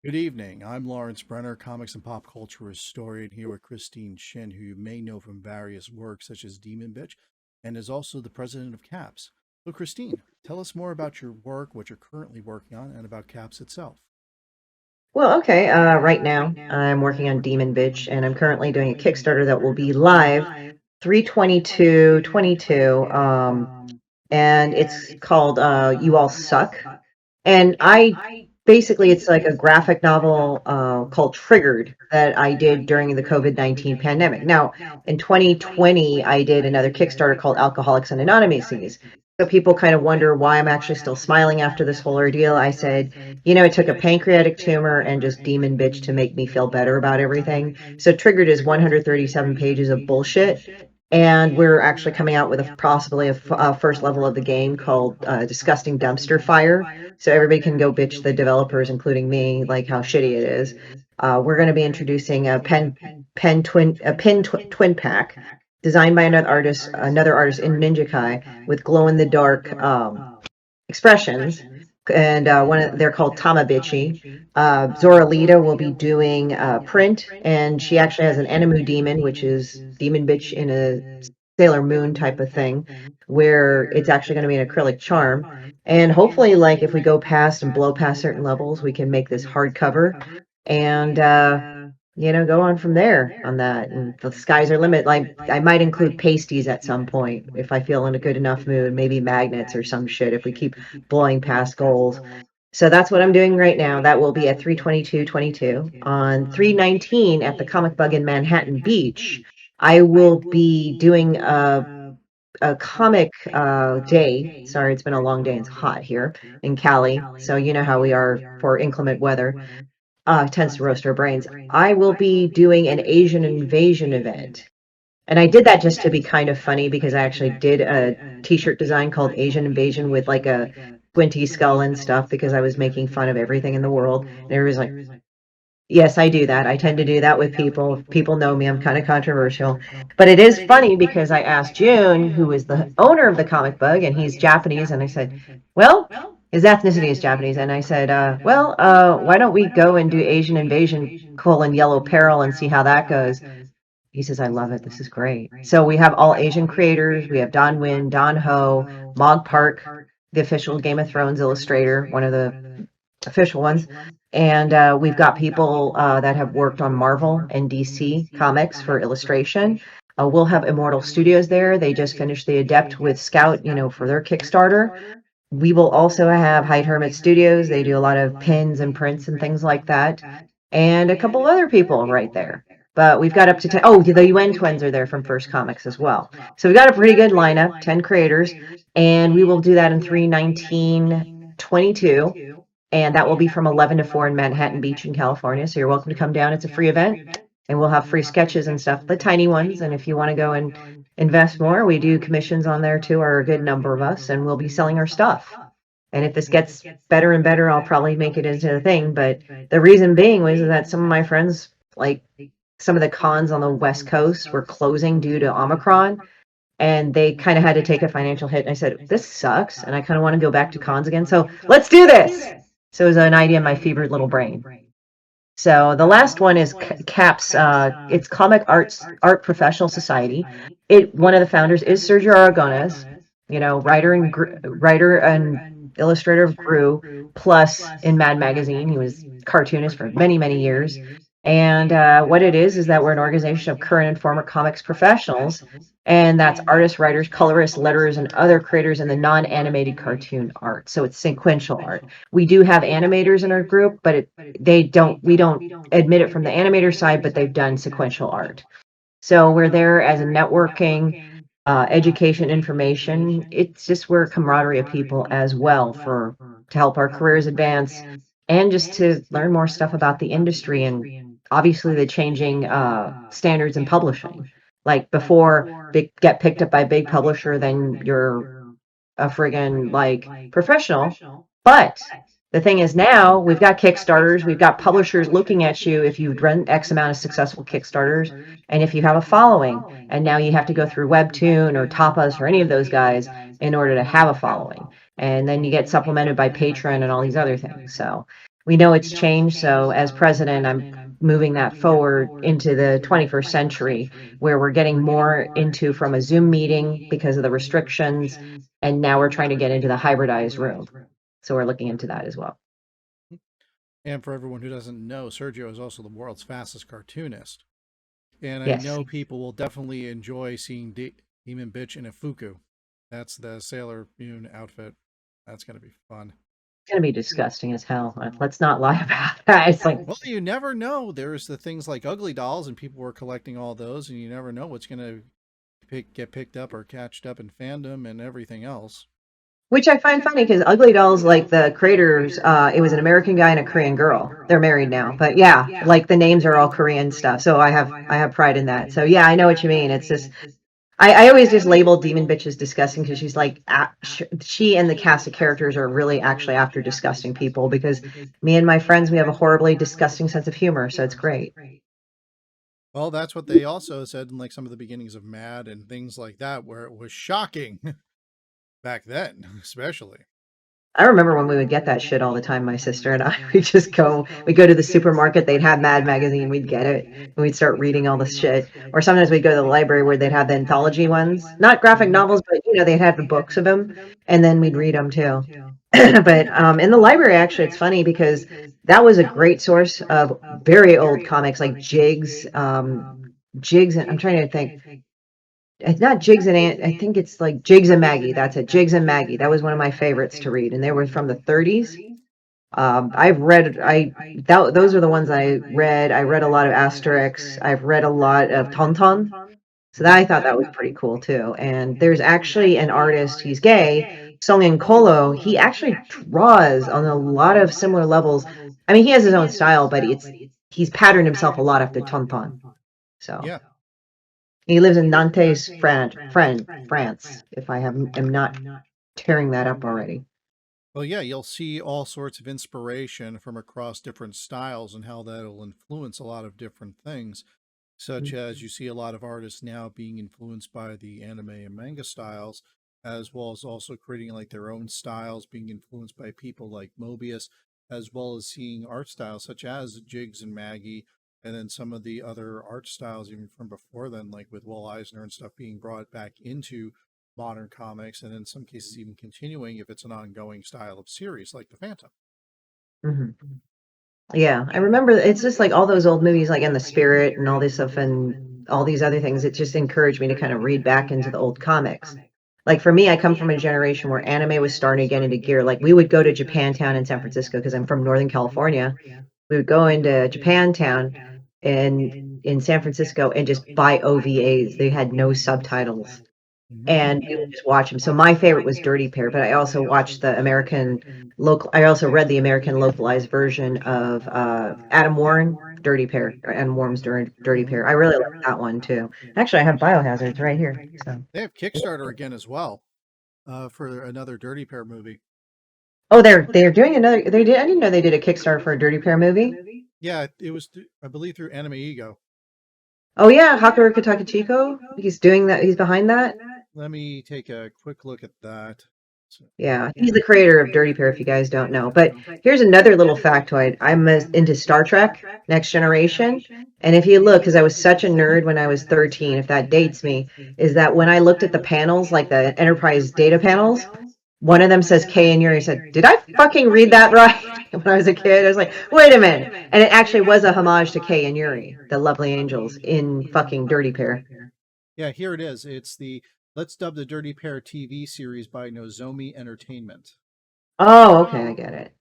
Good evening. I'm Lawrence Brenner, comics and pop culture historian, here with Christine Shinn, who you may know from various works such as Demon Bitch, and is also the president of CAPS. So, Christine, tell us more about your work, what you're currently working on, and about CAPS itself. Well, okay. Right now, I'm working on Demon Bitch, and I'm currently doing a Kickstarter that will be live 3/22/22. And it's called You All Suck. And I basically, it's like a graphic novel called Triggered that I did during the COVID-19 pandemic. Now, in 2020, I did another Kickstarter called Alcoholics and Anonymous. So people kind of wonder why I'm actually still smiling after this whole ordeal. I said, it took a pancreatic tumor and just demon bitch to make me feel better about everything. So Triggered is 137 pages of bullshit. And we're actually coming out with possibly a first level of the game called Disgusting Dumpster Fire, so everybody can go bitch the developers, including me, like how shitty it is. We're going to be introducing a pin twin pack designed by another artist in Ninja Kai with glow in the dark expressions, and they're called Tamabichi. Zoralita will be doing print, and she actually has an Enemu demon, which is demon bitch in a Sailor Moon type of thing, where it's actually going to be an acrylic charm. And hopefully, like if we go past and blow past certain levels, we can make this hardcover and go on from there on that. And the skies are limit. Like I might include pasties at some point if I feel in a good enough mood, maybe magnets or some shit if we keep blowing past goals. So that's what I'm doing right now. That will be at 3/22/22. On 3/19 at the Comic Bug in Manhattan Beach, I will be doing a comic day. Sorry, it's been a long day. It's hot here in Cali. So you know how we are for inclement weather. Tends to roast our brains. I will be doing an Asian invasion event. And I did that just to be kind of funny because I actually did a t-shirt design called Asian Invasion with like a squinty skull and stuff because I was making fun of everything in the world. And everybody's like, yes, I do that. I tend to do that with people. If people know me, I'm kind of controversial. But it is funny because I asked June, who is the owner of the comic bug, and he's Japanese, and I said, well, his ethnicity is Japanese. And I said, why don't we go and do Asian Invasion :Yellow Peril and see how that goes? He says, I love it. This is great. So we have all Asian creators. We have Don Win, Don Ho, Mog Park, the official Game of Thrones illustrator, one of the official ones. And we've got people that have worked on Marvel and DC comics for illustration. We'll have Immortal Studios there. They just finished the Adept with Scout, for their Kickstarter. We will also have Hyde Hermit Studios. They do a lot of pins and prints and things like that. And a couple other people right there. But we've got up to 10. Oh, the UN twins are there from First Comics as well. So we've got a pretty good lineup, 10 creators. And we will do that in 3/19/22. And that will be from 11 to 4 in Manhattan Beach in California. So you're welcome to come down. It's a free event. And we'll have free sketches and stuff, the tiny ones. And if you want to go and invest more, we do commissions on there too, are a good number of us, and we'll be selling our stuff. And if this gets better and better, I'll probably make it into the thing. But the reason being was that some of my friends, like some of the cons on the West Coast, were closing due to Omicron, and they kind of had to take a financial hit. And I said, this sucks, and I kind of want to go back to cons again. So let's do this. So it was an idea in my fevered little brain. So the last one is CAPS. It's Comic Art Professional Society. One of the founders is Sergio Aragonés, writer and illustrator of Gru, plus in Mad Magazine. He was cartoonist for many, many years. And what it is that we're an organization of current and former comics professionals, and that's artists, writers, colorists, letterers, and other creators in the non-animated cartoon art. So it's sequential art. We do have animators in our group, but we don't admit it from the animator side, but they've done sequential art. So we're there as a networking, education, information. It's just we're a camaraderie of people as well to help our careers advance and just to learn more stuff about the industry and obviously the changing standards in publishing. Like before, get picked up by a big publisher, then you're a friggin' like professional. But the thing is now we've got Kickstarters, we've got publishers looking at you if you've run X amount of successful Kickstarters, and if you have a following, and now you have to go through Webtoon or Tapas or any of those guys in order to have a following. And then you get supplemented by Patreon and all these other things. So We know it's changed. So as president, I'm moving that forward into the 21st century where we're getting more into from a Zoom meeting because of the restrictions. And now we're trying to get into the hybridized room. So we're looking into that as well. And for everyone who doesn't know, Sergio is also the world's fastest cartoonist. And I Yes. know people will definitely enjoy seeing Demon Bitch in a Fuku. That's the Sailor Moon outfit. That's going to be fun. It's going to be disgusting as hell. Let's not lie about that. It's like, Well, you never know. There's the things like Ugly Dolls, and people were collecting all those, and you never know what's going to get picked up or catched up in fandom and everything else. which I find funny because Ugly Dolls, like the creators, it was an American guy and a Korean girl. They're married now, but yeah, like the names are all Korean stuff. So I have pride in that. So yeah, I know what you mean. It's just I always just label Demon Bitch as disgusting because she's like she and the cast of characters are really actually after disgusting people because me and my friends we have a horribly disgusting sense of humor. So it's great. Well, that's what they also said in like some of the beginnings of Mad and things like that, where it was shocking back then, especially. I remember when we would get that shit all the time, my sister and I. We go to the supermarket, they'd have Mad Magazine, we'd get it, and we'd start reading all the shit. Or sometimes we'd go to the library where they'd have the anthology ones, not graphic Mhm. novels, but they'd have the books of them, and then we'd read them too. But in the library, actually, it's funny because that was a great source of very old comics like Jigs, and I'm trying to think. It's not Jigs and Aunt. I think it's like Jigs and Maggie. That's it. Jigs and Maggie. That was one of my favorites to read, and they were from the 30s. I've read. Those are the ones I read. I read a lot of Asterix. I've read a lot of Tonton. So that I thought that was pretty cool too. And there's actually an artist. He's gay. Songin Kolo. He actually draws on a lot of similar levels. I mean, he has his own style, but he's patterned himself a lot after Tonton. So. Yeah. He lives in Nantes, France, if am not tearing that up already. Well, yeah, you'll see all sorts of inspiration from across different styles and how that'll influence a lot of different things, such as you see a lot of artists now being influenced by the anime and manga styles, as well as also creating like their own styles, being influenced by people like Mobius, as well as seeing art styles such as Jigs and Maggie, and then some of the other art styles even from before then, like with Will Eisner and stuff being brought back into modern comics, and in some cases even continuing if it's an ongoing style of series like the Phantom. Hmm. Yeah, I remember it's just like all those old movies, like in the Spirit and all this stuff, and all these other things. It just encouraged me to kind of read back into the old comics. Like for me, I come from a generation where anime was starting to get into gear. Like we would go to Japantown in San Francisco because I'm from Northern California. We would go into Japantown in San Francisco and just buy OVAs. They had no subtitles. Mm-hmm. And we would just watch them. So my favorite was Dirty Pair, but I also watched the American local. I also read the American localized version of Adam Warren, Dirty Pair, or Adam Warren's Dirty Mm-hmm. Pair. I really like that one too. Actually, I have Biohazards right here. So. They have Kickstarter again as well for another Dirty Pair movie. Oh, they're doing another. They did. I didn't know they did a Kickstarter for a Dirty Pair movie. Yeah, it was, I believe, through Anime Ego. Oh yeah, Hakuru Takachiko. He's doing that. He's behind that. Let me take a quick look at that. Yeah, he's the creator of Dirty Pair, if you guys don't know. But here's another little factoid. I'm into Star Trek, Next Generation. And if you look, because I was such a nerd when I was 13, if that dates me, is that when I looked at the panels, like the Enterprise data panels, one of them says K and Yuri. I said, did I fucking read that right? When I was a kid, I was like, wait a minute. And it actually was a homage to Kay and Yuri, the lovely angels in fucking Dirty Pair. Yeah, here it is. It's the Let's Dub the Dirty Pair TV series by Nozomi Entertainment. Oh, okay, I get it.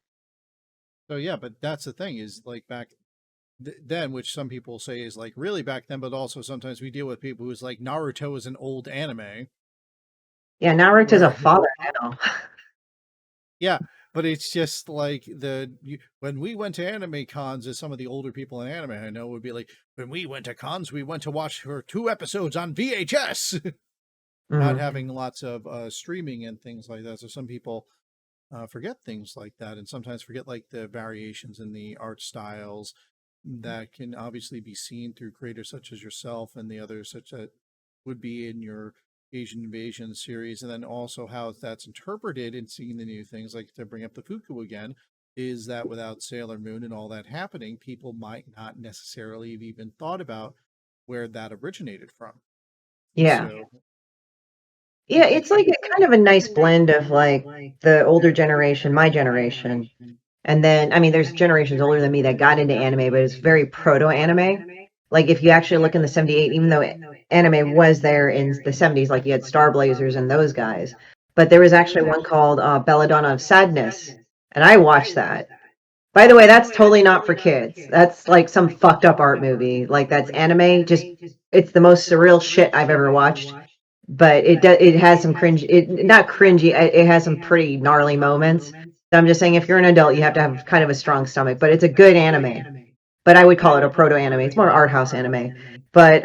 So yeah, but that's the thing is like back then, which some people say is like really back then, but also sometimes we deal with people who's like Naruto is an old anime. Yeah, Naruto's a Where father now. yeah, but it's just like when we went to anime cons, as some of the older people in anime I know would be like, when we went to cons, we went to watch her 2 episodes on VHS, not Mhm. having lots of streaming and things like that. So some people forget things like that, and sometimes forget like the variations in the art styles that can obviously be seen through creators such as yourself and the others such that would be in your Asian Invasion series, and then also how that's interpreted and seeing the new things like to bring up the Fuku again. is that without Sailor Moon and all that happening, people might not necessarily have even thought about where that originated from. Yeah. So Yeah, it it's like a kind of a nice blend of like the older generation, my generation. And then, I mean, there's generations older than me that got into anime, but it's very proto anime. Like if you actually look in the 78, even though anime was there in the 70s, like you had Star Blazers and those guys, but there was actually one called Belladonna of Sadness, and I watched that. By the way, that's totally not for kids. That's like some fucked up art movie. Like that's anime. Just it's the most surreal shit I've ever watched. But it has some cringe. It not cringy. It has some pretty gnarly moments. So I'm just saying, if you're an adult, you have to have kind of a strong stomach. But it's a good anime. But I would call it a proto anime. It's more art house anime. But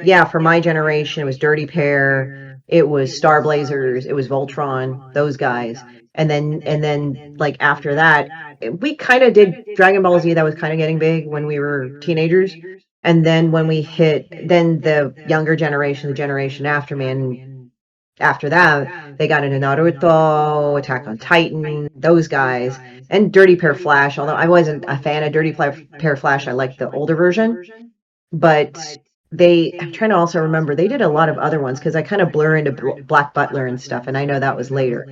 yeah, for my generation, it was Dirty Pair. It was Star Blazers. It was Voltron. Those guys. And then like after that, we kind of did Dragon Ball Z. That was kind of getting big when we were teenagers. And then when we hit, then the younger generation, the generation after me, and after that, they got into Naruto, Attack on Titan, those guys, and Dirty Pair Flash. Although I wasn't a fan of Pair Flash, I liked the older version. But I'm trying to also remember, they did a lot of other ones because I kind of blur into Black Butler and stuff, and I know that was later.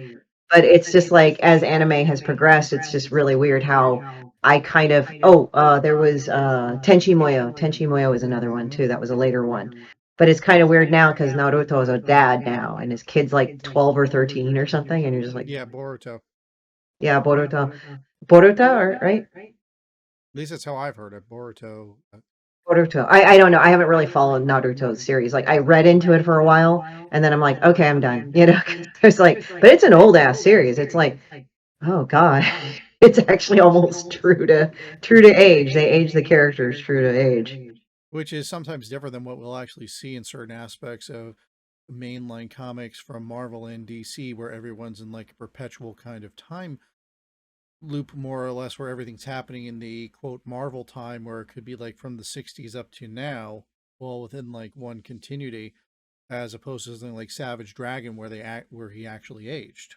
But it's just like as anime has progressed, it's just really weird how I kind of there was Tenchi Muyo. Tenchi Muyo was another one too. That was a later one. But it's kind of weird now because Naruto is a dad now, and his kid's like 12 or 13 or something, and you're just like, Yeah, Boruto. yeah, Boruto, right? At least that's how I've heard it. Boruto. Boruto. I don't know. I haven't really followed Naruto's series. Like I read into it for a while, and then I'm like, okay, I'm done. You know, 'cause there's like, but it's an old ass series. It's like, oh God, it's actually almost true to age. They age the characters true to age. Which is sometimes different than what we'll actually see in certain aspects of mainline comics from Marvel and DC, where everyone's in like a perpetual kind of time loop, more or less, where everything's happening in the quote Marvel time, where it could be like from the 60s up to now, well, within like one continuity, as opposed to something like Savage Dragon, where he actually aged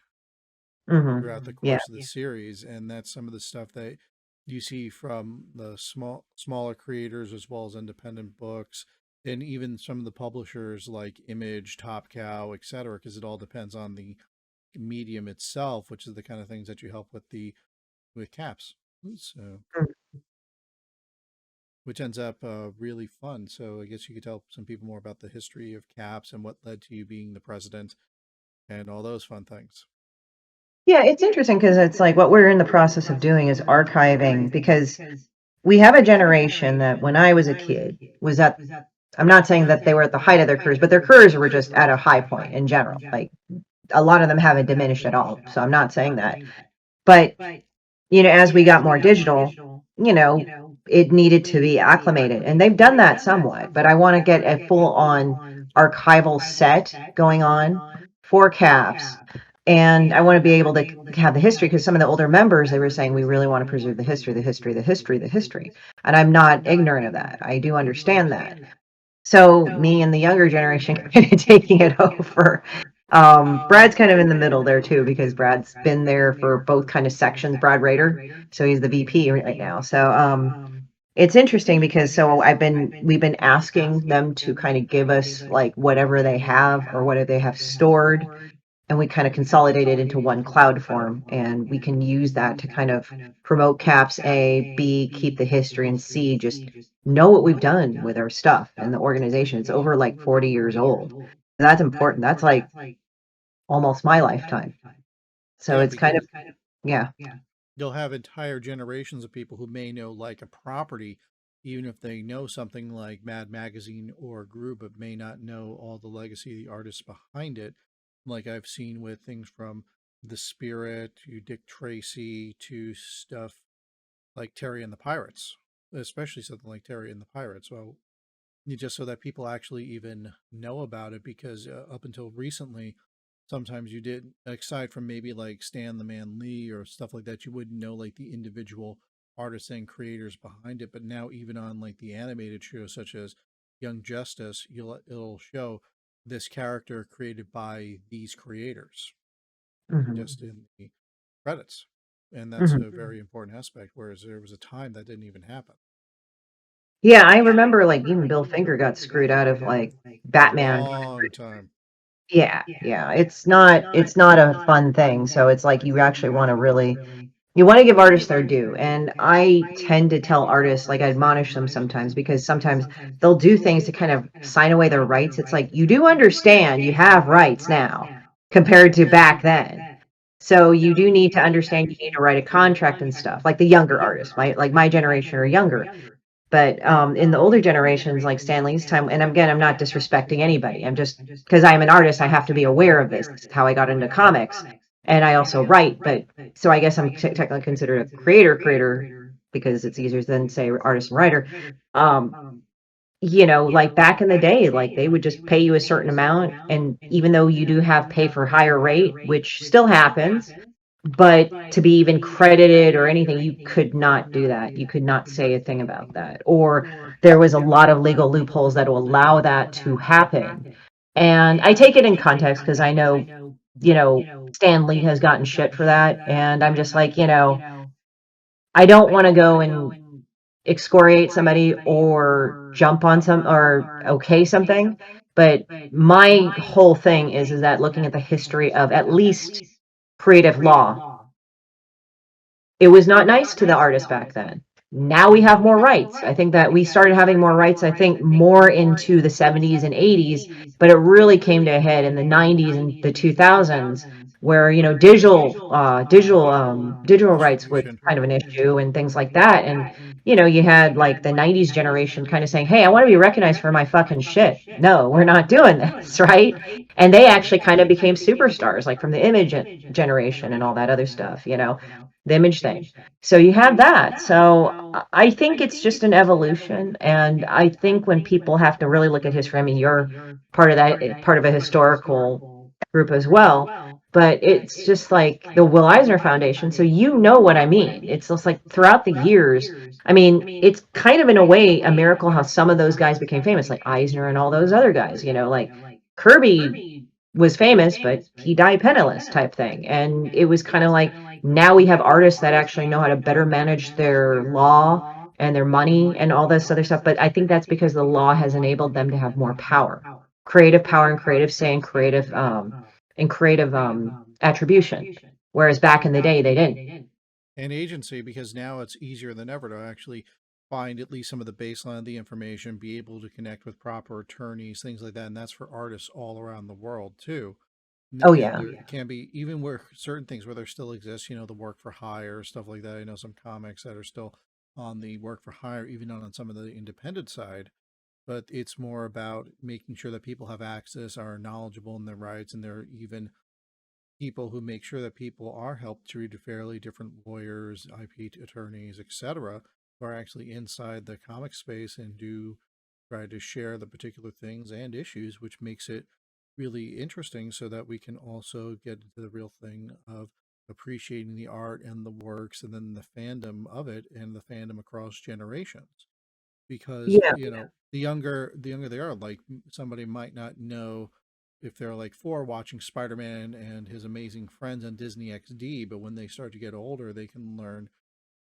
throughout the Yeah. course of the series. And that's some of the stuff that you see from the smaller creators as well as independent books, and even some of the publishers like Image, Top Cow, etc., because it all depends on the medium itself, which is the kind of things that you help with caps. So, Mm. which ends up really fun. So I guess you could tell some people more about the history of caps and what led to you being the president and all those fun things. Yeah, it's interesting because it's like what we're in the process of doing is archiving because we have a generation that when I was a kid was at, I'm not saying that they were at the height of their careers, but their careers were just at a high point in general. Like a lot of them haven't diminished at all. So I'm not saying that. But as we got more digital, you know, it needed to be acclimated. And they've done that somewhat, but I want to get a full on archival set going on for caps. And I want to be able to have the history because some of the older members, they were saying, we really want to preserve the history, the history, the history, the history. And I'm not ignorant of that. I do understand that. So me and the younger generation kind of taking it over. Brad's kind of in the middle there too because Brad's been there for both kind of sections. Brad Rader, so he's the VP right now. So it's interesting because we've been asking them to kind of give us like whatever they have or whatever they have stored, and we kind of consolidate it into one cloud form, and we can use that to kind of promote caps, A, B, keep the history, and C, just know what we've done with our stuff and the organization. It's over like 40 years old. That's important. That's like almost my lifetime. So Yeah, it's kind because of, yeah. you'll have entire generations of people who may know like a property, even if they know something like Mad Magazine or Group, but may not know all the legacy of the artists behind it. Like I've seen with things from The Spirit to Dick Tracy to stuff like Terry and the Pirates, especially something like Terry and the Pirates. Well, just so that people actually even know about it, because up until recently, sometimes you did, aside from maybe like Stan the Man Lee or stuff like that, you wouldn't know like the individual artists and creators behind it. But now, even on like the animated shows such as Young Justice, it'll show this character created by these creators Hmm. just in the credits. And that's Mhm. a very important aspect. Whereas there was a time that didn't even happen. Yeah, I remember, like, even Bill Finger got screwed out of, like, Batman. Long time. Yeah, yeah, it's not a fun thing, so it's like you actually wanna really you wanna give artists their due, and I tend to tell artists, like, I admonish them sometimes because sometimes they'll do things to kind of sign away their rights. It's like, you do understand you have rights now compared to back then. So you do need to understand you need to write a contract and stuff, like the younger artists, my generation or younger. But in the older generations, like Stan Lee's time, and again, I'm not disrespecting anybody. I'm just because I'm an artist, I have to be aware of this. This is how I got into comics, and I also write. But so I guess I'm technically considered a creator because it's easier than say artist and writer. Um, like back in the day, like they would just pay you a certain amount, and even though you do have pay for higher rate, which still happens, but to be even credited or anything, you could not do that. You could not say a thing about that. Or there was a lot of legal loopholes that will allow that to happen. And I take it in context because I know, Stan Lee has gotten shit for that. And I'm just like, I don't want to go and excoriate somebody or jump on some or okay something. But my whole thing is that looking at the history of at least creative law, it was not nice to the artists back then. Now we have more rights. I think that we started having more rights, I think, more into the 70s and 80s, but it really came to a head in the 90s and the 2000s, where, digital rights was Distribution. kind of an issue and things like that. And, you had like the 90s generation kind of saying, hey, I want to be recognized for my fucking shit. No, we're not doing this, right? And they actually kind of became superstars, like from the image generation and all that other stuff, the image thing. So you have that. So I think it's just an evolution. And I think when people have to really look at history, I mean, you're part of that, part of a historical group as well. But it's just like the Will Eisner Foundation. So you know what I mean. It's just like throughout the years, I mean, it's kind of in a way a miracle how some of those guys became famous, like Eisner and all those other guys, like Kirby was famous, but he died penniless type thing. And it was kind of like now we have artists that actually know how to better manage their law and their money and all this other stuff. But I think that's because the law has enabled them to have more power and creative say and creative attribution. Whereas back in the day they didn't. And agency, because now it's easier than ever to actually find at least some of the baseline of the information, be able to connect with proper attorneys, things like that. And that's for artists all around the world too. Oh And yeah. there can be, even where certain things where there still exists, the work for hire, stuff like that. I know some comics that are still on the work for hire, even on some of the independent side. But it's more about making sure that people have access, are knowledgeable in their rights, and they're even people who make sure that people are helped treated fairly, different lawyers, IP attorneys, etc., who are actually inside the comic space and do try to share the particular things and issues, which makes it really interesting so that we can also get into the real thing of appreciating the art and the works and then the fandom of it and the fandom across generations. Because, Yeah. the younger they are, like somebody might not know if they're like 4 watching Spider-Man and his amazing friends on Disney XD, but when they start to get older, they can learn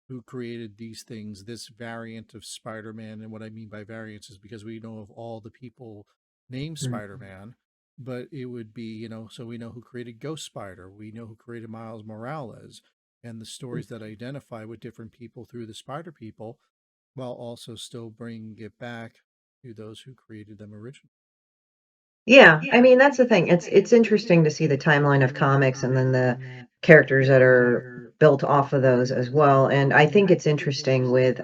who created these things, this variant of Spider-Man. And what I mean by variants is because we know of all the people named Mhm. Spider-Man, but it would be, so we know who created Ghost Spider, we know who created Miles Morales, and the stories that identify with different people through the Spider People, while also still bringing it back to those who created them originally. Yeah, I mean that's the thing. It's interesting to see the timeline of comics and then the characters that are built off of those as well. And I think it's interesting with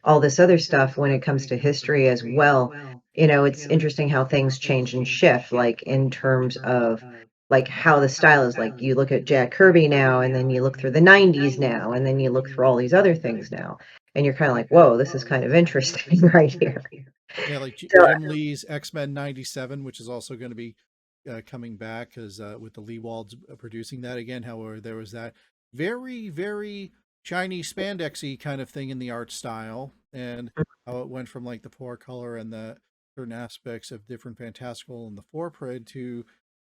all this other stuff when it comes to history as well. It's interesting how things change and shift, like in terms of like how the style is. Like you look at Jack Kirby now, and then you look through the 90s now, and then you look through all these other things now, and you're kind of like, whoa, this is kind of interesting right here. Yeah, like So, Jim Lee's X-Men '97, which is also going to be coming back because with the Lee Walds producing that again. However, there was that very, very Chinese spandexy kind of thing in the art style, and how it went from like the four color and the certain aspects of different fantastical and the four pred to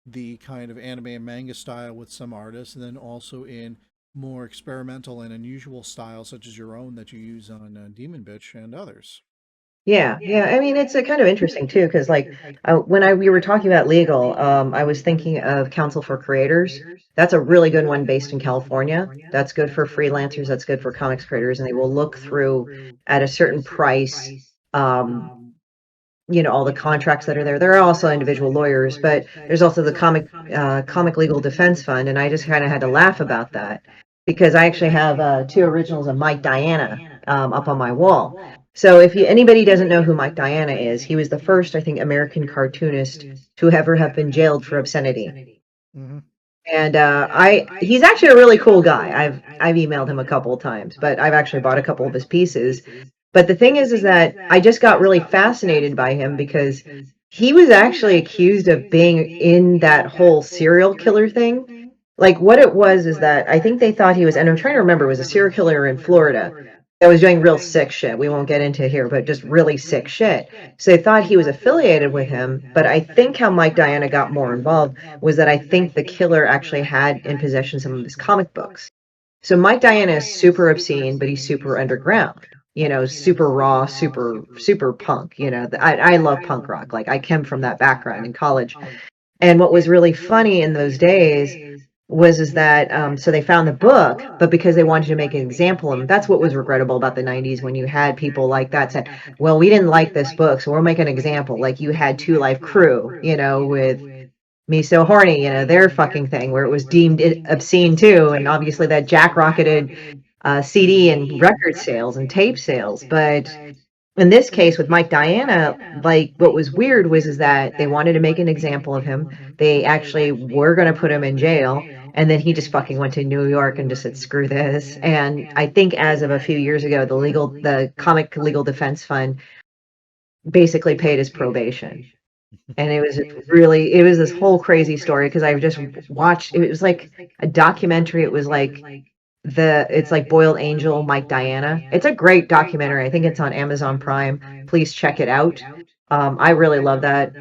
the kind of anime and manga style with some artists, and then also in more experimental and unusual styles, such as your own that you use on Demon Bitch and others. Yeah, yeah. I mean, it's a kind of interesting too, because like we were talking about legal, I was thinking of Council for Creators. That's a really good one based in California. That's good for freelancers. That's good for comics creators, and they will look through at a certain price. Um, all the contracts that are there. There are also individual lawyers, but there's also the comic legal defense fund, and I just kind of had to laugh about that because I actually have two originals of Mike Diana up on my wall. So if anybody doesn't know who Mike Diana is, he was the first, I think, American cartoonist to ever have been jailed for obscenity. Mm-hmm. And he's actually a really cool guy. I've emailed him a couple of times, but I've actually bought a couple of his pieces. But the thing is that I just got really fascinated by him because he was actually accused of being in that whole serial killer thing. Like what it was is that I think they thought he was, and I'm trying to remember, it was a serial killer in Florida that was doing real sick shit. We won't get into here, but just really sick shit. So they thought he was affiliated with him. But I think how Mike Diana got more involved was that I think the killer actually had in possession some of his comic books. So Mike Diana is super obscene, but he's super underground. Super raw, super punk. I love punk rock. Like I came from that background in college. And what was really funny in those days was is that so they found the book, but because they wanted to make an example of him, that's what was regrettable about the 90s when you had people like that said, well, we didn't like this book, so we'll make an example. Like you had Two Life Crew, with Me So Horny, their fucking thing where it was deemed obscene too, and obviously that jack rocketed CD and record sales and tape sales. But in this case with Mike Diana, like what was weird was is that they wanted to make an example of him. They actually were going to put him in jail, and then he just fucking went to New York and just said screw this. And I think as of a few years ago, the comic legal defense fund basically paid his probation. And it was this whole crazy story because I just watched, it was like a documentary. It was like it's like Boiled Angel, Mike Diana. It's a great documentary. I think it's on Amazon Prime. Please check it out. I really love that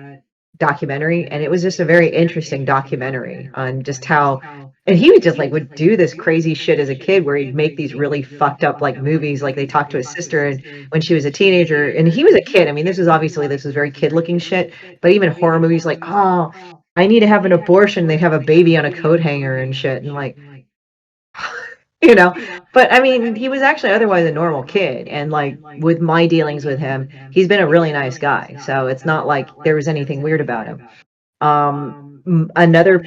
documentary, and it was just a very interesting documentary on just how, and he would just like would do this crazy shit as a kid where he'd make these really fucked up like movies, like they talked to his sister and when she was a teenager, and he was a kid. I mean, this is very kid looking shit, but even horror movies like, oh, I need to have an abortion. They have a baby on a coat hanger and shit, and like, you know. But I mean, he was actually otherwise a normal kid, and like with my dealings with him, he's been a really nice guy. So it's not like there was anything weird about him. Another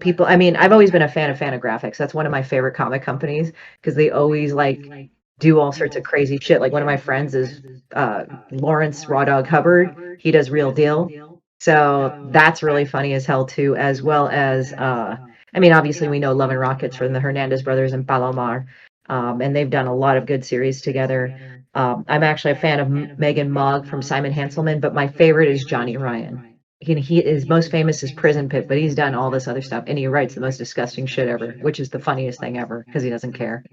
people, I mean, I've always been a fan of Fantagraphics. That's one of my favorite comic companies because they always like do all sorts of crazy shit. Like one of my friends is Lawrence Raw Dog Hubbard. He does Real Deal. So that's really funny as hell too, as well as I mean, obviously we know Love and Rockets from the Hernandez brothers and Palomar. And they've done a lot of good series together. I'm actually a fan of Megan Mogg from Simon Hanselman, but my favorite is Johnny Ryan. He is most famous as Prison Pit, but he's done all this other stuff, and he writes the most disgusting shit ever, which is the funniest thing ever because he doesn't care.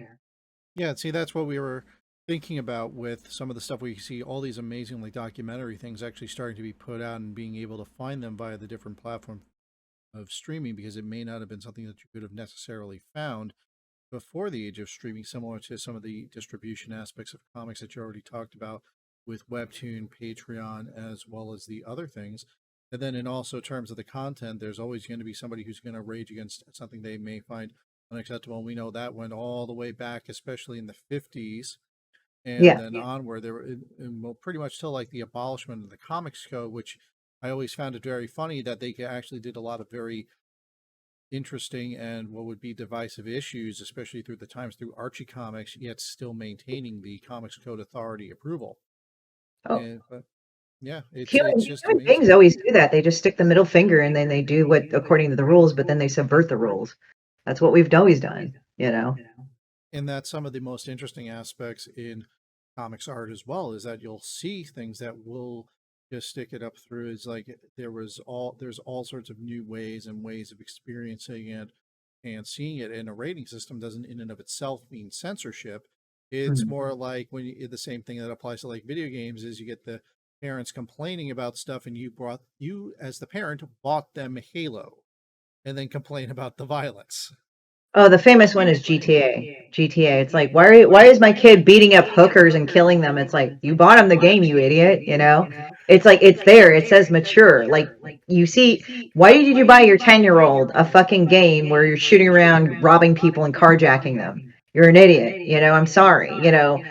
Yeah, see, that's what we were thinking about with some of the stuff we see, all these amazingly documentary things actually starting to be put out and being able to find them via the different platform of streaming because it may not have been something that you could have necessarily found before the age of streaming, similar to some of the distribution aspects of comics that you already talked about with Webtoon, Patreon, as well as the other things. And then, in also terms of the content, there's always going to be somebody who's going to rage against something they may find unacceptable. And we know that went all the way back, especially in the 50s and Yeah. then onward. There were well, pretty much till like the abolishment of the Comics Code, which I always found it very funny that they actually did a lot of very interesting and what would be divisive issues, especially through the times through Archie Comics, yet still maintaining the Comics Code Authority approval. Oh, And but yeah, it's just human beings amazing. always do that. They just stick the middle finger and then they do what according to the rules, but then they subvert the rules. That's what we've always done. And that's some of the most interesting aspects in comics art as well, is that you'll see things that will just stick it up through. It's like there's all sorts of new ways and ways of experiencing it and seeing it. And a rating system doesn't in and of itself mean censorship. It's Mhm. more like when the same thing that applies to like video games is you get the parents complaining about stuff and you as the parent bought them Halo and then complain about the violence. Oh, the famous one is GTA. GTA. It's like, why is my kid beating up hookers and killing them? It's like, you bought him the game, you idiot, you know? It's like it's there. It says mature. Like you see, why did you buy your 10-year-old a fucking game where you're shooting around robbing people and carjacking them? You're an idiot, you know? I'm sorry, you know.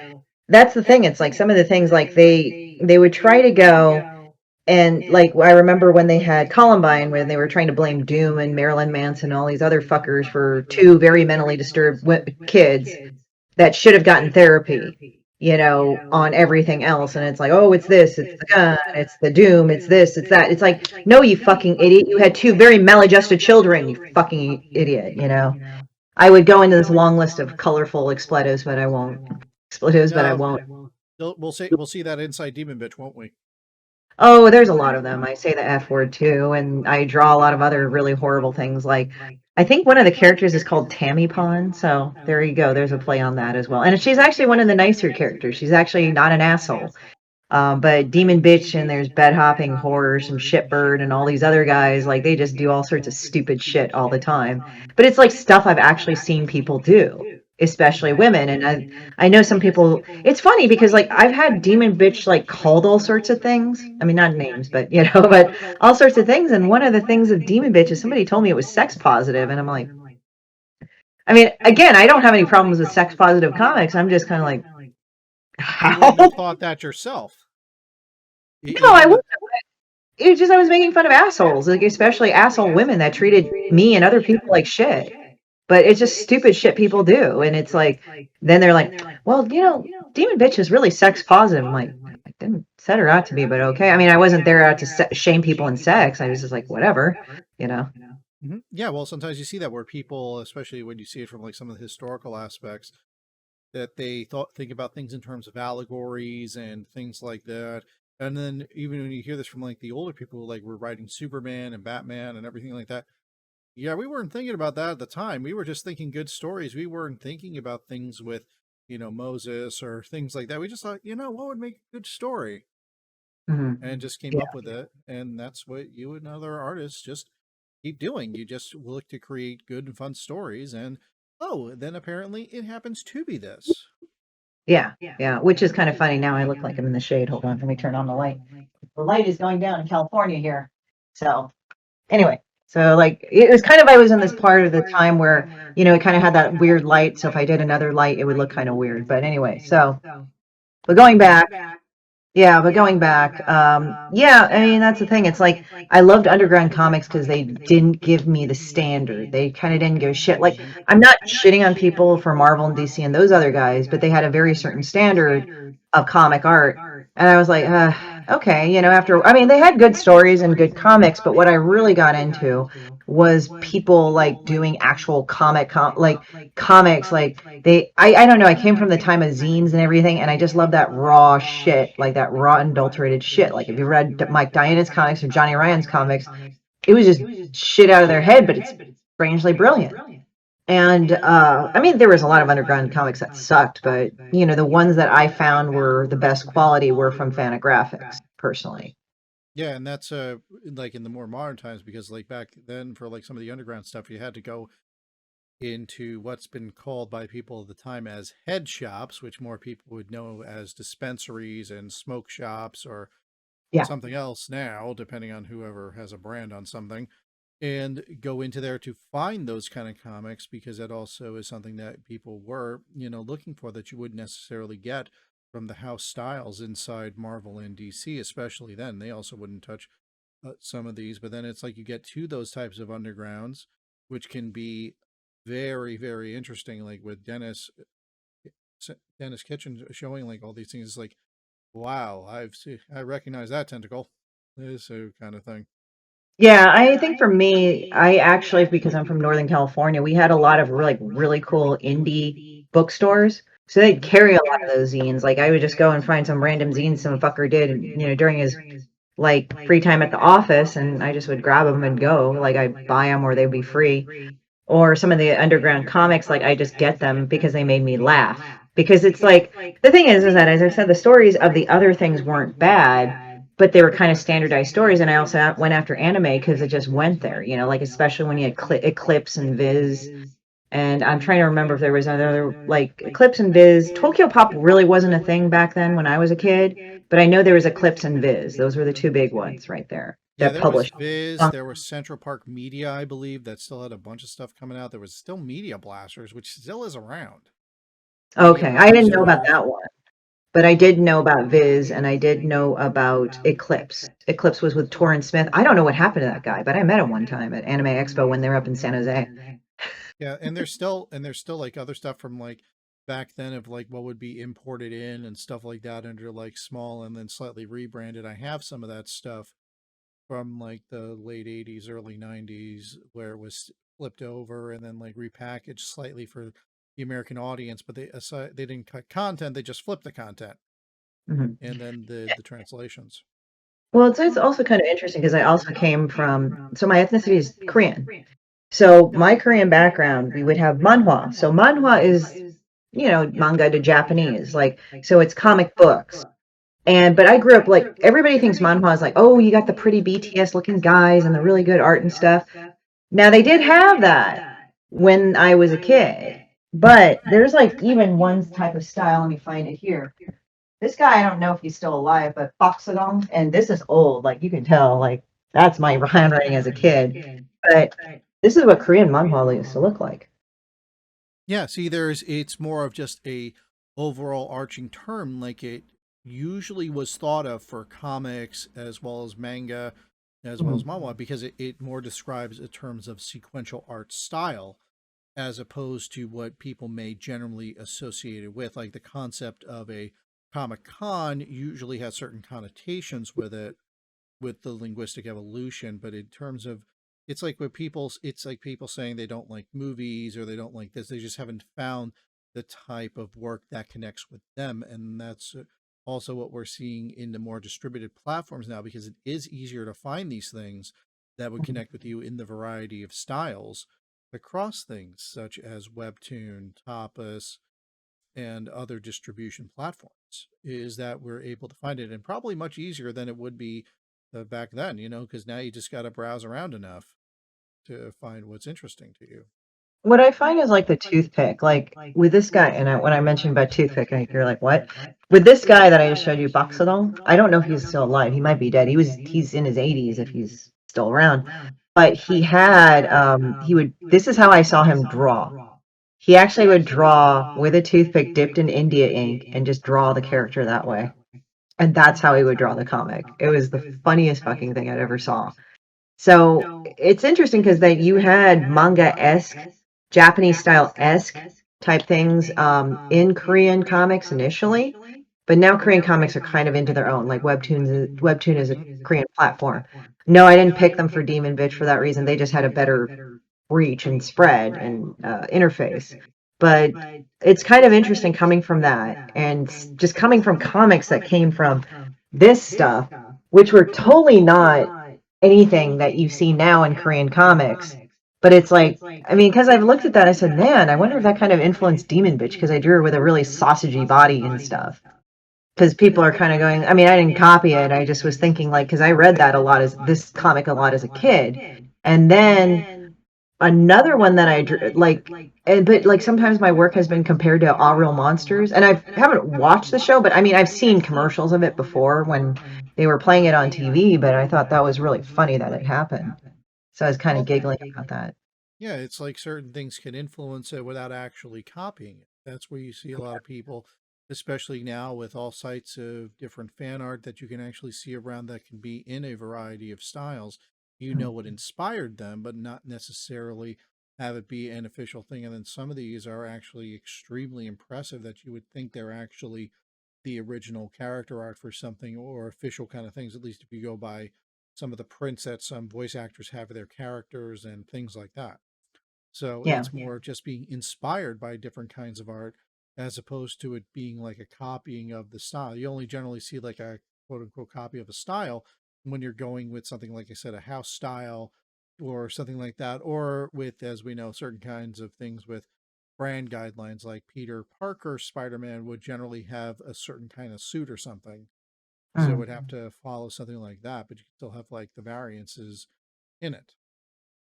That's the thing. It's like some of the things like they would try to go and like I remember when they had Columbine, when they were trying to blame Doom and Marilyn Manson and all these other fuckers for two very mentally disturbed kids that should have gotten therapy, you know, on everything else. And it's like, oh, it's this, it's the gun, it's the Doom, it's this, it's that. It's like, no, you fucking idiot. You had two very maladjusted children, you fucking idiot, you know. I would go into this long list of colorful expletives, but I won't. Expletives, but I No, won't. we'll see that inside Demon Bitch, won't we? Oh, there's a lot of them. I say the F word too, and I draw a lot of other really horrible things. Like, I think one of the characters is called Tammy Pond, so there you go. There's a play on that as well. And she's actually one of the nicer characters. She's actually not an asshole. But Demon Bitch and there's Bed Hopping Horrors and Shitbird and all these other guys, like they just do all sorts of stupid shit all the time. But it's like stuff I've actually seen people do, especially women. And I know some people. It's funny because like I've had Demon Bitch like called all sorts of things. I mean, not names, but you know, but all sorts of things. And one of the things of Demon Bitch is somebody told me it was sex positive, and I'm like, I mean, again, I don't have any problems with sex positive comics. I'm just kind of like, You how? wouldn't have thought that yourself. No, I Even wouldn't. It's just I was making fun of assholes, like especially asshole women that treated me and other people like shit. But it's just stupid shit people do, and it's like then they're like, well, you know, Demon Bitch is really sex positive. I'm like, I didn't set her out to be, but okay. I mean, I wasn't there out to shame people in sex. I was just like, whatever, you know. Yeah, well, sometimes you see that where people, especially when you see it from like some of the historical aspects, that they think about things in terms of allegories and things like that. And then even when you hear this from like the older people who like were writing Superman and Batman and everything like that, yeah, we weren't thinking about that at the time. We were just thinking good stories. We weren't thinking about things with, Moses or things like that. We just thought, what would make a good story? And just came up Yeah, with it. And that's what you and other artists just keep doing. You just look to create good and fun stories. And oh, then apparently it happens to be this. yeah, yeah. Which is kind of funny. Now I look like I'm in the shade. Hold on, let me turn on the light. The light is going down in California here, so. Anyway, so like it was kind of I was in this part of the time where it kind of had that weird light. So if I did another light, it would look kind of weird. But anyway, so but going back, yeah, but going back, yeah, I mean that's the thing. It's like I loved underground comics because they didn't give me the standard. They kind of didn't give a shit. Like I'm not shitting on people for Marvel and DC and those other guys, but they had a very certain standard of comic art, and I was like, okay, After I mean, they had good stories and good comics, but what I really got into was people like doing actual like comics like I don't know, I came from the time of zines and everything, and I just love that raw shit, like that raw adulterated shit. Like if you read Mike Diana's comics or Johnny Ryan's comics, it was just shit out of their head, but it's strangely brilliant. And I mean there was a lot of underground comics that sucked, but the ones that I found were the best quality were from Fantagraphics personally. Yeah, and that's like in the more modern times because like back then for like some of the underground stuff you had to go into what's been called by people of the time as head shops, which more people would know as dispensaries and smoke shops or Yeah. something else now, depending on whoever has a brand on something, and go into there to find those kind of comics because that also is something that people were, looking for that you wouldn't necessarily get from the house styles inside Marvel and DC, especially then. They also wouldn't touch some of these, but then it's like you get to those types of undergrounds, which can be very, very interesting. Like with Dennis Kitchen showing like all these things, it's like, wow, I recognize that tentacle. This kind of thing. Yeah, I think for me, I actually, because I'm from Northern California, we had a lot of really cool indie bookstores. So they'd carry a lot of those zines. Like I would just go and find some random zine some fucker did, during his like free time at the office, and I just would grab them and go. Like I'd buy them or they'd be free. Or some of the underground comics, like I just get them because they made me laugh. Because it's like the thing is that as I said, the stories of the other things weren't bad, but they were kind of standardized stories. And I also went after anime because it just went there, like especially when you had Eclipse and Viz. And I'm trying to remember if there was another like Eclipse and Viz. Tokyo Pop really wasn't a thing back then when I was a kid, but I know there was Eclipse and Viz. Those were the two big ones right there Yeah, that there was published. Viz, there was Central Park Media, I believe, that still had a bunch of stuff coming out. There was still Media Blasters, which still is around. Media Okay, I didn't know about Blasters. that one, but I did know about Viz and I did know about Eclipse. Eclipse was with Torrin Smith. I don't know what happened to that guy, but I met him one time at Anime Expo when they were up in San Jose. Yeah, and there's still like other stuff from like back then of like what would be imported in and stuff like that under like small and then slightly rebranded. I have some of that stuff from like the late 80s, early 90s where it was flipped over and then like repackaged slightly for the American audience, but they didn't cut content, they just flipped the content Mhm. and then the translations. Well, it's also kind of interesting because I also came from, so my ethnicity is Korean. So my Korean background, we would have manhwa. So manhwa is, manga to Japanese, like, so it's comic books. And but I grew up like everybody thinks manhwa is like, oh, you got the pretty BTS looking guys and the really good art and stuff. Now they did have that when I was a kid, but there's like even one type of style. Let me find it here. This guy, I don't know if he's still alive, but Boxodon, and this is old. Like you can tell, like that's my handwriting as a kid. But this is what Korean manhwa used to look like. Yeah, see, it's more of just a overall arching term, like it usually was thought of for comics as well as manga, as well as Mhm. manhwa, because it more describes in terms of sequential art style as opposed to what people may generally associate it with. Like the concept of a Comic Con usually has certain connotations with it, with the linguistic evolution, but in terms of it's like people saying they don't like movies or they don't like this, they just haven't found the type of work that connects with them. And that's also what we're seeing in the more distributed platforms now, because it is easier to find these things that would Mhm. connect with you in the variety of styles across things such as Webtoon, Tapas, and other distribution platforms, is that we're able to find it, and probably much easier than it would be back then, because now you just got to browse around enough to find what's interesting to you. What I find is like the toothpick, like with this guy, and when I mentioned about toothpick, and you're like, what? With this guy that I just showed you, Boxodon, I don't know if he's still alive. He might be dead. He's in his 80s if he's still around. But he had he would this is how I saw him draw. He actually would draw with a toothpick dipped in India ink and just draw the character that way. And that's how he would draw the comic. It was the funniest fucking thing I'd ever saw. So it's interesting because that you had manga-esque, Japanese style-esque type things in Korean comics initially, but now Korean comics are kind of into their own. Like Webtoon is a Korean platform. No, I didn't pick them for Demon Bitch for that reason. They just had a better reach and spread and interface. But it's kind of interesting coming from that and just coming from comics that came from this stuff, which were totally not anything that you see now in Korean comics. But it's like, I mean, because I've looked at that, I said, man, I wonder if that kind of influenced Demon Bitch because I drew her with a really sausagey body and stuff. Because people are kind of going, I mean, I didn't copy it. I just was thinking, like, because I read that a lot as this comic a lot as a kid. And then another one that I drew, like, but like sometimes my work has been compared to All Real Monsters, and I haven't watched the show, but I mean, I've seen commercials of it before when they were playing it on TV, but I thought that was really funny that it happened. So I was kind of Well, giggling about that. yeah, it's like certain things can influence it without actually copying it. That's where you see a lot of people, especially now with all sites of different fan art that you can actually see around that can be in a variety of styles. You know what inspired them, but not necessarily have it be an official thing. And then some of these are actually extremely impressive that you would think they're actually the original character art for something or official kind of things, at least if you go by some of the prints that some voice actors have of their characters and things like that. So Yeah. it's more of just being inspired by different kinds of art as opposed to it being like a copying of the style. You only generally see like a quote unquote copy of a style when you're going with something like I said, a house style or something like that, or with, as we know, certain kinds of things with brand guidelines like Peter Parker Spider-Man would generally have a certain kind of suit or something. So it Mm. would have to follow something like that, but you can still have like the variances in it.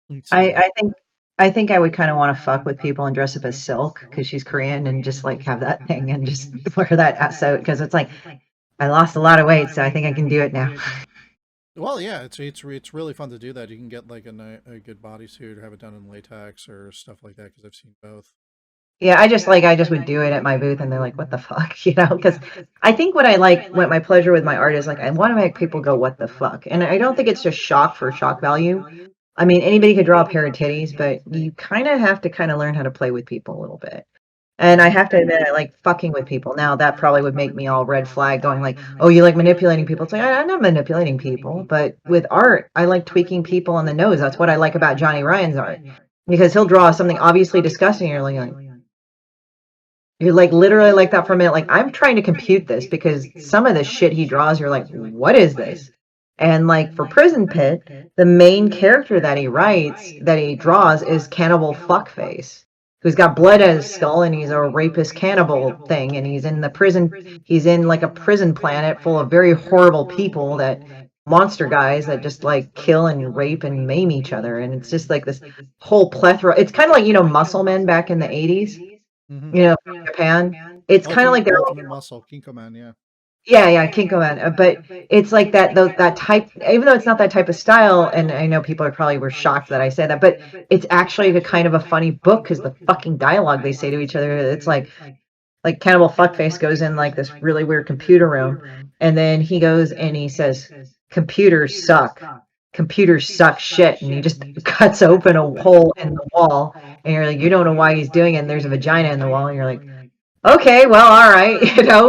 And I, so I think. I think I would kind of want to fuck with people and dress up as Silk because she's Korean and just like have that thing and just wear that suit because it's like I lost a lot of weight, so I think I can do it now. Well, yeah, it's really fun to do that. You can get like a good bodysuit or have it done in latex or stuff like that because I've seen both. Yeah, I just would do it at my booth and they're like, what the fuck, you know? Because I think what I like, what my pleasure with my art is like, I want to make people go, what the fuck? And I don't think it's just shock for shock value. I mean, anybody could draw a pair of titties, but you kind of have to kind of learn how to play with people a little bit. And I have to admit, I like fucking with people. Now, that probably would make me all red flag going like, oh, you like manipulating people. It's like, I'm not manipulating people. But with art, I like tweaking people on the nose. That's what I like about Johnny Ryan's art. Because he'll draw something obviously disgusting. And you're like literally like that for a minute. Like, I'm trying to compute this because some of the shit he draws, you're like, what is this? And like for Prison Pit, the main character that he writes, that he draws, is Cannibal Fuckface, who's got blood on his skull and he's a rapist cannibal thing. And he's in the prison, he's in like a prison planet full of very horrible people that monster guys that just like kill and rape and maim each other. And it's just like this whole plethora. It's kind of like, Muscle Men back in the 80s, Hmm. from Japan. It's kind of like they're Ultimate Muscle, Kinko Man, yeah. yeah, Kinko Man. But it's like that type. Even though it's not that type of style, and I know people are probably were shocked that I said that, but it's actually a kind of a funny book because the fucking dialogue they say to each other. It's like Cannibal Fuckface goes in like this really weird computer room, and then he goes and he says, "Computers suck. Computers suck shit," and he just cuts open a hole in the wall, and you're like, you don't know why he's doing it. And there's a vagina in the wall, and you're like, okay, well, all right,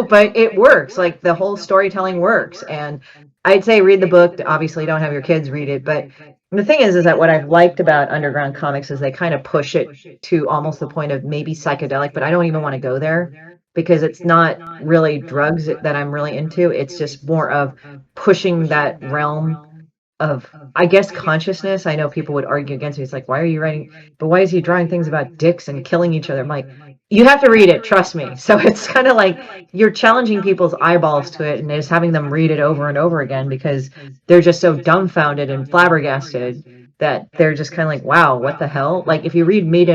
but it works. Like the whole storytelling works. And I'd say read the book. Obviously, don't have your kids read it. But the thing is that what I've liked about underground comics is they kind of push it to almost the point of maybe psychedelic, but I don't even want to go there because it's not really drugs that I'm really into. It's just more of pushing that realm of, I guess, consciousness. I know people would argue against me. It's like, why are you writing, but why is he drawing things about dicks and killing each other? I'm like, you have to read it, trust me. So it's kind of like you're challenging people's eyeballs to it and just having them read it over and over again because they're just so dumbfounded and flabbergasted that they're just kind of like, wow, what the hell? Like if you read Meg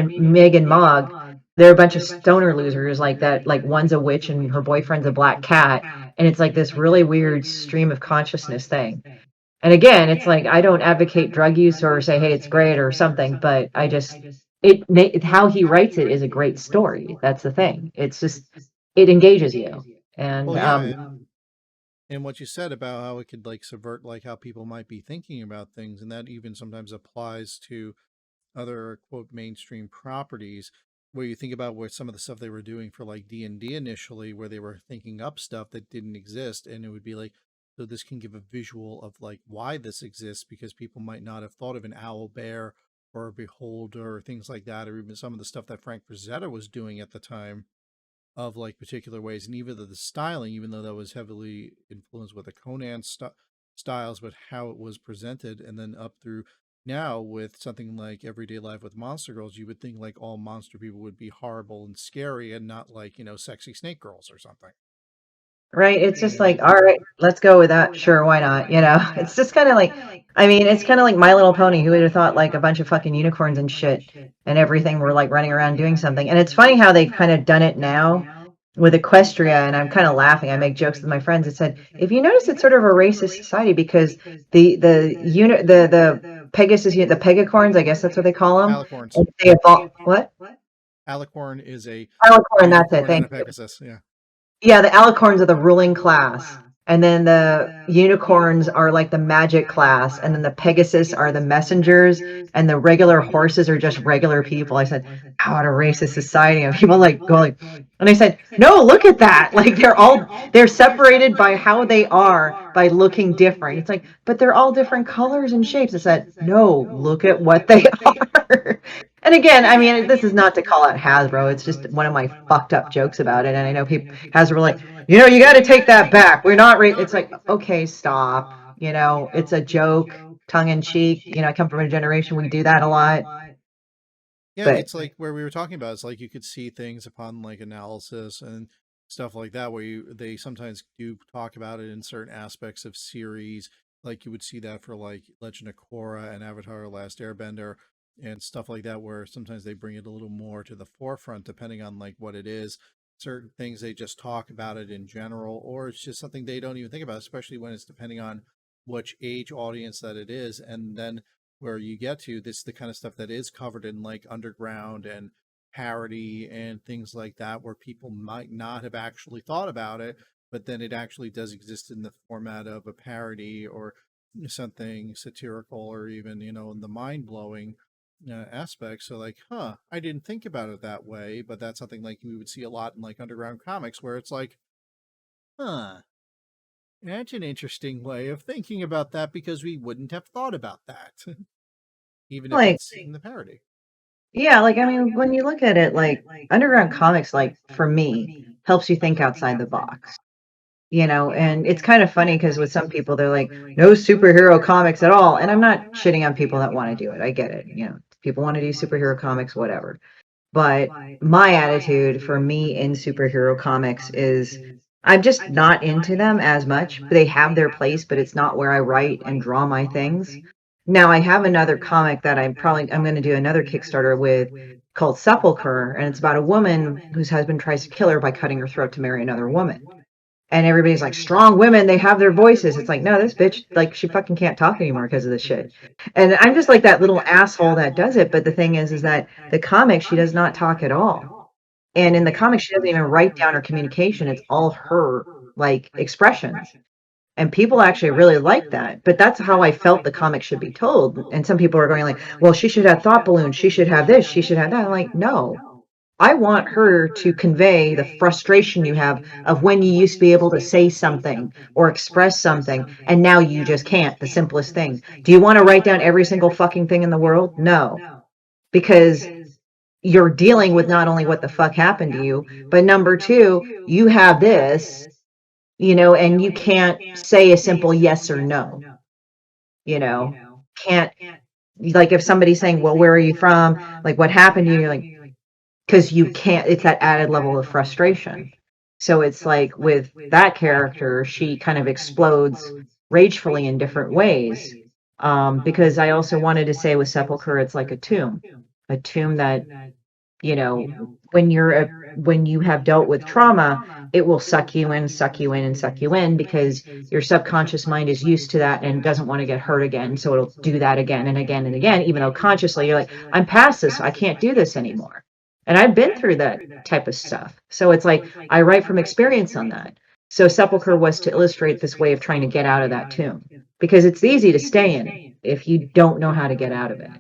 and Mog, they're a bunch of stoner losers like that. Like one's a witch and her boyfriend's a black cat. And it's like this really weird stream of consciousness thing. And again, it's like I don't advocate drug use or say, hey, it's great or something, but I just how he writes it is a great story. That's the thing. It's just it engages you. And Well, yeah, and what you said about how it could like subvert like how people might be thinking about things, and that even sometimes applies to other quote mainstream properties where you think about what some of the stuff they were doing for like D&D initially, where they were thinking up stuff that didn't exist, and it would be like, so this can give a visual of like why this exists, because people might not have thought of an owl bear or a beholder or things like that, or even some of the stuff that Frank Frazetta was doing at the time of like particular ways. And even the styling, even though that was heavily influenced with the Conan styles, but how it was presented, and then up through now with something like Everyday Life with Monster Girls, you would think like all monster people would be horrible and scary and not like, sexy snake girls or something. right, it's just like, And all right, let's go with that. Sure, why not? It's just kind of like, I mean, it's kind of like My Little Pony. Who would have thought like a bunch of fucking unicorns and shit and everything were like running around doing something? And it's funny how they've kind of done it now with Equestria, and I'm kind of laughing. I make jokes with my friends. It said, if you notice, it's sort of a racist society because the unit the Pegasus the Pegacorns, I guess that's what they call them. alicorns. They evolve what? Alicorn is a Alicorn, that's it. unicorn and Thank a you. Pegasus. Yeah. Yeah, the alicorns are the ruling class. And then the unicorns are like the magic class. And then the Pegasus are the messengers. And the regular horses are just regular people. I said, "How what a racist society." And people like going, and I said, no, look at that. Like they're separated by how they are by looking different. It's like, but they're all different colors and shapes. I said, no, look at what they are. And again, I mean, this is not to call out Hasbro. It's just one of my fucked up jokes about it. And I know people, Hasbro were like, you got to take that back. We're not, it's like, okay, stop. It's a joke, tongue in cheek. I come from a generation, we do that a lot. Yeah, But it's like where we were talking about. It's like you could see things upon like analysis and stuff like that, where they sometimes do talk about it in certain aspects of series. Like you would see that for like Legend of Korra and Avatar: Last Airbender, and stuff like that, where sometimes they bring it a little more to the forefront depending on like what it is. Certain things they just talk about it in general, or it's just something they don't even think about, especially when it's depending on which age audience that it is. And then where you get to this, the kind of stuff that is covered in like underground and parody and things like that, where people might not have actually thought about it, but then it actually does exist in the format of a parody or something satirical, or even, in the mind blowing aspect. So, like, I didn't think about it that way, but that's something like we would see a lot in like underground comics, where it's like, huh, that's an interesting way of thinking about that because we wouldn't have thought about that, even if Like, it's in the parody. yeah, like I mean, when you look at it, like underground comics, like for me, helps you think outside the box. And it's kind of funny because with some people, they're like, no superhero comics at all. And I'm not shitting on people that want to do it. I get it. People want to do superhero comics, whatever. But my attitude for me in superhero comics is I'm just not into them as much. They have their place, but it's not where I write and draw my things. Now I have another comic that I'm going to do another Kickstarter with called Sepulcher, and it's about a woman whose husband tries to kill her by cutting her throat to marry another woman. And everybody's like, strong women, they have their voices. It's like, no, this bitch, like, she fucking can't talk anymore because of this shit. And I'm just like that little asshole that does it. But the thing is that the comic, she does not talk at all. And in the comic, she doesn't even write down her communication. It's all her, like, expressions. And people actually really like that. But that's how I felt the comic should be told. And some people are going like, well, she should have thought balloons. She should have this. She should have that. I'm like, no. I want her to convey the frustration you have of when you used to be able to say something or express something and now you just can't. The simplest thing. Do you want to write down every single fucking thing in the world? No, because you're dealing with not only what the fuck happened to you, but number two, you have this, and you can't say a simple yes or no, you know, can't, like if somebody's saying, well, where are you from? Like what happened to you? You're like, because you can't, it's that added level of frustration. So it's like with that character, she kind of explodes ragefully in different ways. Because I also wanted to say with Sepulcher, it's like a tomb that, when when you have dealt with trauma, it will suck you in, suck you in, and suck you in because your subconscious mind is used to that and doesn't want to get hurt again. So it'll do that again and again and again, even though consciously you're like, I'm past this. I can't do this anymore. And I've been through that type of stuff. So it's like I write from experience on that. So Sepulcher was to illustrate this way of trying to get out of that tomb because it's easy to stay in it if you don't know how to get out of it.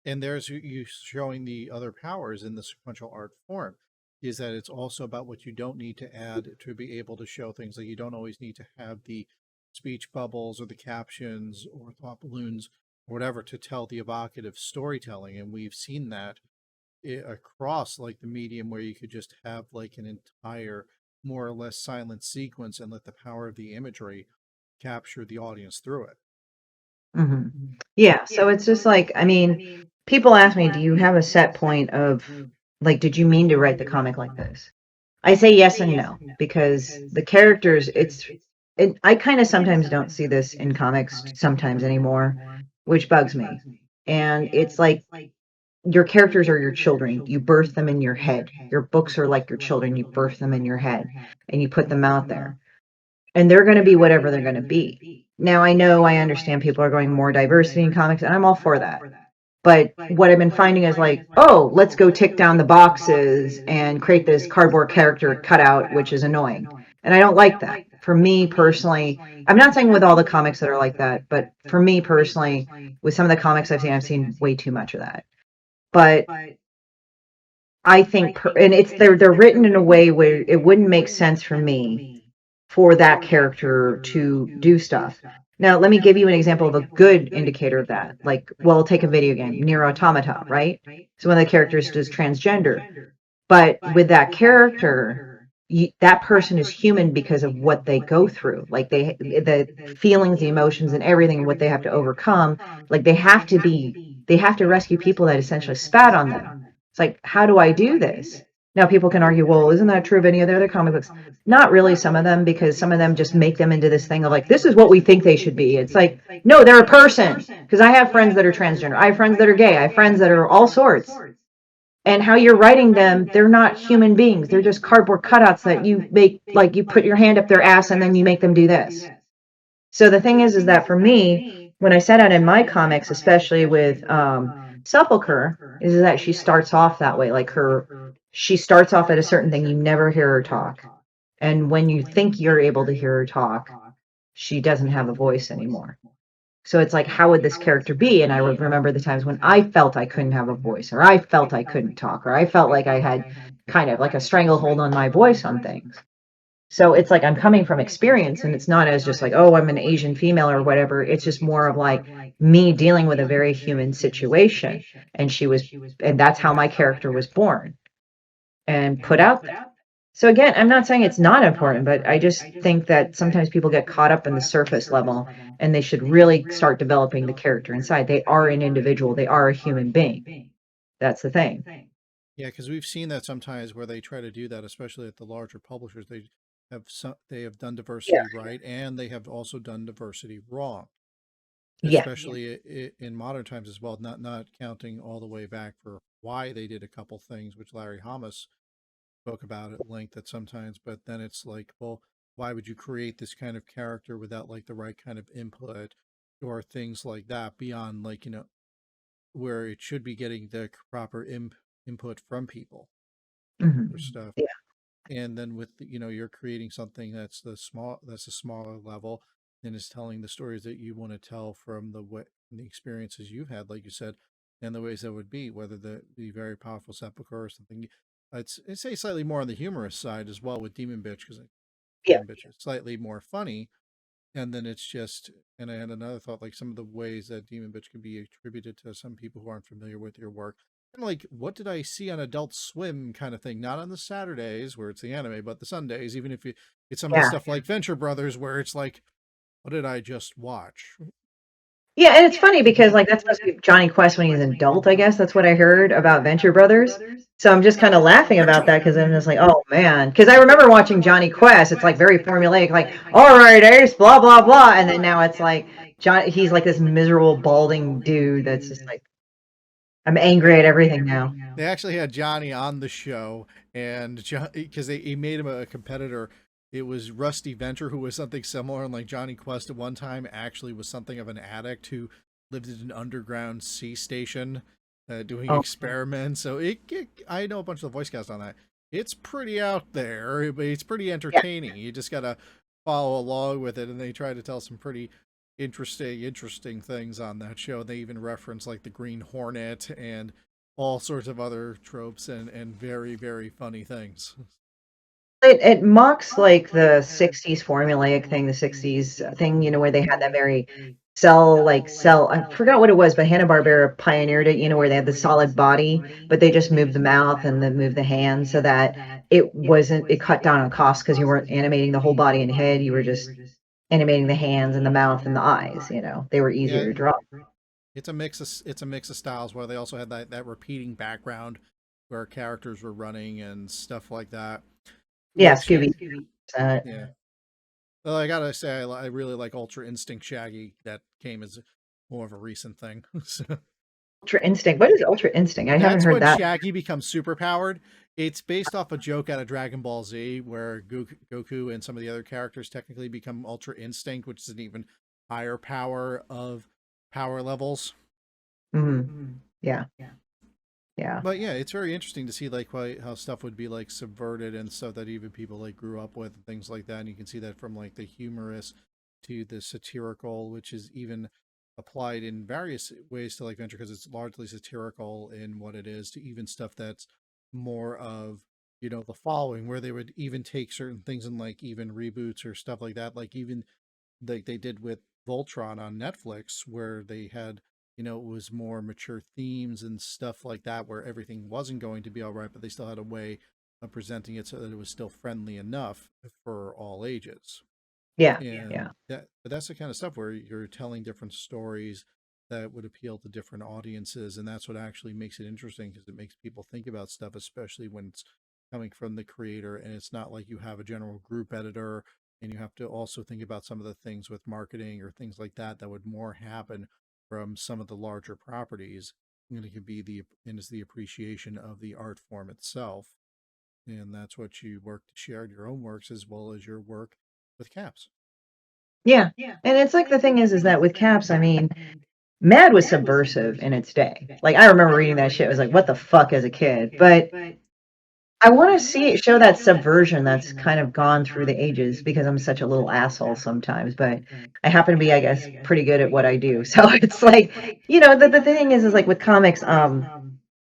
And there's you showing the other powers in the sequential art form, is that it's also about what you don't need to add to be able to show things. Like, you don't always need to have the speech bubbles or the captions or thought balloons or whatever to tell the evocative storytelling. And we've seen that across like the medium, where you could just have like an entire more or less silent sequence and let the power of the imagery capture the audience through it. Hmm. Yeah, so it's just like, I mean, people ask me, do you have a set point of, like, did you mean to write the comic like this? I say yes and no, because the characters, I kind of sometimes don't see this in comics sometimes anymore, which bugs me. And it's like your characters are your children. You birth them in your head. Your books are like your children. You birth them in your head and you put them out there. And they're going to be whatever they're going to be. Now, I understand people are going more diversity in comics, and I'm all for that. But what I've been finding is like, oh, let's go tick down the boxes and create this cardboard character cutout, which is annoying. And I don't like that. For me personally, I'm not saying with all the comics that are like that, but for me personally, with some of the comics I've seen way too much of that. But I think, and they're written in a way where it wouldn't make sense for me for that character to do stuff. Now, let me give you an example of a good indicator of that. Like, well, take a video game, Nier Automata, right? So one of the characters is transgender, but with that character, that person is human because of what they go through, like the feelings, the emotions, and everything, what they have to overcome. Like they have to rescue people that essentially spat on them. It's like, how do I do this? Now people can argue, well, isn't that true of any of the other comic books? Not really, some of them, because some of them just make them into this thing of like, this is what we think they should be. It's like, no, they're a person. Because I have friends that are transgender. I have friends that are gay. I have friends that are all sorts. And how you're writing them, they're not human beings. They're just cardboard cutouts that you make, like you put your hand up their ass and then you make them do this. So the thing is that for me, when I set out in my comics, especially with Sepulcher, is that she starts off that way. Like she starts off at a certain thing. You never hear her talk. And when you think you're able to hear her talk, she doesn't have a voice anymore. So it's like, how would this character be? And I would remember the times when I felt I couldn't have a voice, or I felt I couldn't talk, or I felt like I had kind of like a stranglehold on my voice on things. So it's like I'm coming from experience, and it's not as just like, oh, I'm an Asian female or whatever. It's just more of like me dealing with a very human situation. And and that's how my character was born and put out there. So again, I'm not saying it's not important, but I just think that sometimes people get caught up in the surface level and they should really start developing the character inside. They are an individual, they are a human being. That's the thing. Yeah, because we've seen that sometimes where they try to do that, especially at the larger publishers. They have done Yeah. diversity right, and they have also done diversity wrong, Yeah. especially in modern times as well. Not counting all the way back for why they did a couple things, which Larry Hamas spoke about at length at sometimes. But then it's like, well, why would you create this kind of character without like the right kind of input or things like that beyond like where it should be getting the proper input from people or Hmm. stuff. Yeah. And then with you're creating something that's a smaller level and is telling the stories that you want to tell from the experiences you've had, like you said, and the ways that would be, whether the very powerful sepulcher or something. I'd say slightly more on the humorous side as well with Demon Bitch, because Yeah. Demon Bitch is slightly more funny. And then it's just, and I had another thought, like some of the ways that Demon Bitch can be attributed to some people who aren't familiar with your work. And like, what did I see on Adult Swim kind of thing? Not on the Saturdays where it's the anime, but the Sundays, even if it's some of the Yeah. stuff like Venture Brothers where it's like, what did I just watch? Yeah, and it's funny because like that's supposed to be Johnny Quest when he's an adult, I guess. That's what I heard about Venture Brothers. So I'm just kind of laughing about that because I'm just like, oh man. Because I remember watching Johnny Quest. It's like very formulaic, like, all right, Ace, blah, blah, blah. And then now it's like he's like this miserable balding dude that's just like, I'm They, angry at everything now. they actually had Johnny on the show, and because he made him a competitor. It was Rusty Venture, who was something similar, and like Johnny Quest at one time actually was something of an addict who lived in an underground sea station doing Oh, experiments. So I know a bunch of the voice cast on that. It's pretty out there, but it's pretty yeah. entertaining. You just gotta follow along with it, and they try to tell some pretty interesting things on that show. They even reference like the Green Hornet and all sorts of other tropes and very funny things. It mocks like the 60s formulaic thing, the 60s thing, where they had that very cell. I forgot what it was, but Hanna-Barbera pioneered it, where they had the solid body, but they just moved the mouth and then moved the hands so that it cut down on costs because you weren't animating the whole body and head, you were just animating the hands and the mouth and the eyes, they were easier Yeah, to draw. it's a mix of styles where they also had that repeating background where characters were running and stuff like that. Yeah, Which Scooby. yeah. Well, I gotta say, I really like Ultra Instinct Shaggy. That came as more of a recent thing. So, Ultra Instinct. What is Ultra Instinct? I haven't that's heard when that. Shaggy becomes super powered. It's based off a joke out of Dragon Ball Z where Goku and some of the other characters technically become Ultra Instinct, which is an even higher power of power levels. Hmm. Yeah. Yeah. But yeah, it's very interesting to see like how stuff would be like subverted and stuff that even people like grew up with and things like that. And you can see that from like the humorous to the satirical, which is even applied in various ways to like Venture because it's largely satirical in what it is, to even stuff that's more of the following, where they would even take certain things and like even reboots or stuff like that, like even like they did with Voltron on Netflix, where they had it was more mature themes and stuff like that, where everything wasn't going to be all right, but they still had a way of presenting it so that it was still friendly enough for all ages. Yeah. And Yeah. but that's the kind of stuff where you're telling different stories that would appeal to different audiences, and that's what actually makes it interesting because it makes people think about stuff, especially when it's coming from the creator, and it's not like you have a general group editor and you have to also think about some of the things with marketing or things like that that would more happen from some of the larger properties. And it can be is the appreciation of the art form itself, and that's what you work to share in your own works as well as your work with caps. Yeah. And it's like the thing is that with caps, I mean, Mad was subversive in its day. Like I remember reading that shit. I was like, what the fuck as a kid? But I want to see it show that subversion that's kind of gone through the ages because I'm such a little asshole sometimes. But I happen to be, I guess, pretty good at what I do. So it's like, the thing is like with comics,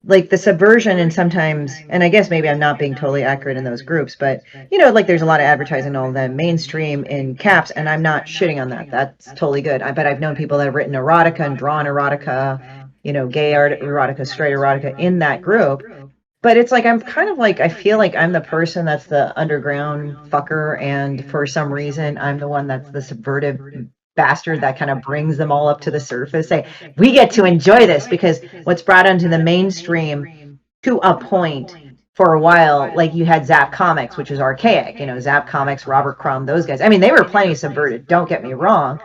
like the subversion and sometimes, and I guess maybe I'm not being totally accurate in those groups, but like there's a lot of advertising all the mainstream in caps, and I'm not shitting on that. That's totally good. But I've known people that have written erotica and drawn erotica, gay art erotica, straight erotica in that group. But it's like I'm kind of like I feel like I'm the person that's the underground fucker, and for some reason I'm the one that's the subvertive bastard that kind of brings them all up to the surface. Say, we get to enjoy this because what's brought onto the mainstream to a point for a while, like you had Zap Comics, which is archaic, Zap Comics, Robert Crumb, those guys. I mean, they were plenty subverted, don't get me wrong,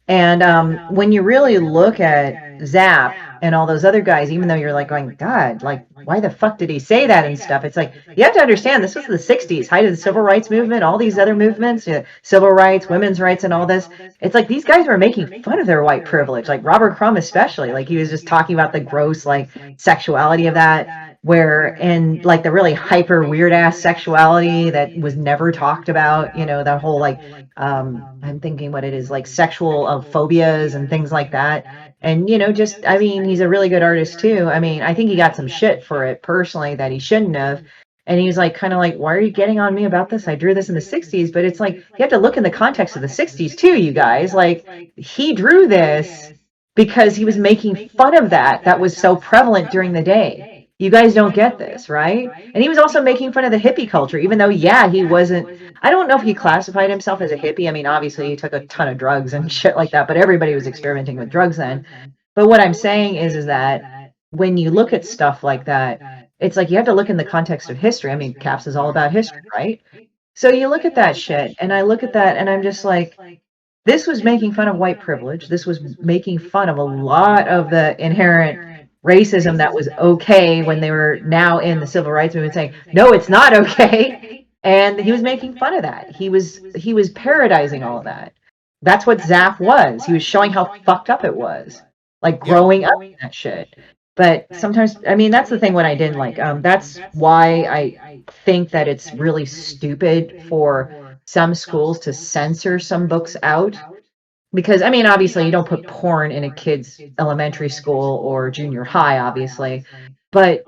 and when you really look at Zap and all those other guys, even though you're like going, God, like, why the fuck did he say that and stuff? It's like, you have to understand this was the 60s, height of the civil rights movement, all these other movements, civil rights, women's rights, and all this. It's like these guys were making fun of their white privilege, like Robert Crumb, especially. Like, he was just talking about the gross, like, sexuality of that, where, and like the really hyper weird ass sexuality that was never talked about, that whole like, I'm thinking what it is, like sexual phobias and things like that. And, just, I mean, he's a really good artist too. I mean, I think he got some shit for it personally that he shouldn't have. And he's like, kind of like, why are you getting on me about this? I drew this in the 60s, but it's like, you have to look in the context of the 60s too, you guys. Like, he drew this because he was making fun of that. That was so prevalent during the day. You guys don't get this, right? And he was also making fun of the hippie culture, even though, yeah, he wasn't. I don't know if he classified himself as a hippie. I mean, obviously, he took a ton of drugs and shit like that, but everybody was experimenting with drugs then. But what I'm saying is that when you look at stuff like that, it's like you have to look in the context of history. I mean, Caps is all about history, right? So you look at that shit, and I look at that, and I'm just like, this was making fun of white privilege. This was making fun of a lot of the inherent racism that was okay when they were now in the civil rights movement saying, no, it's not okay. And he was making fun of that. He was parodizing all of that. That's what Zap was. He was showing how fucked up it was, like Yeah. growing up in that shit. But sometimes, I mean, that's the thing what I didn't like. That's why I think that it's really stupid for some schools to censor some books out. Because, I mean, obviously, you don't put porn in a kid's elementary school or junior high, obviously. But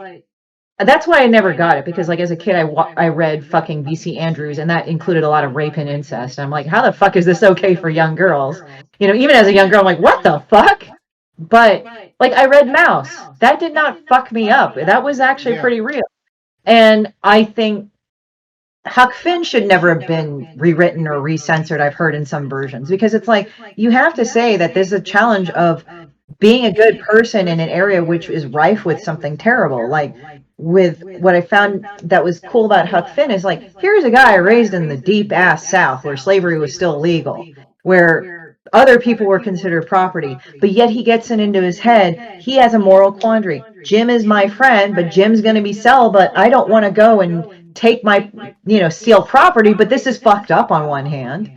that's why I never got it, because like as a kid I read fucking VC Andrews, and that included a lot of rape and incest. I'm like, how the fuck is this okay for young girls? Even as a young girl, I'm like, what the fuck? But like I read Mouse, that did not fuck me up. That was actually Yeah. pretty real. And I think Huck Finn should never have been rewritten or recensored, I've heard in some versions, because it's like you have to say that there's a challenge of being a good person in an area which is rife with something terrible. Like with what I found that was cool about Huck Finn is like, here's a guy raised in the deep ass South where slavery was still legal, where other people were considered property, but yet he gets it into his head. He has a moral quandary. Jim is my friend, but Jim's going to be celibate. I don't want to go and take my, steal property, but this is fucked up on one hand.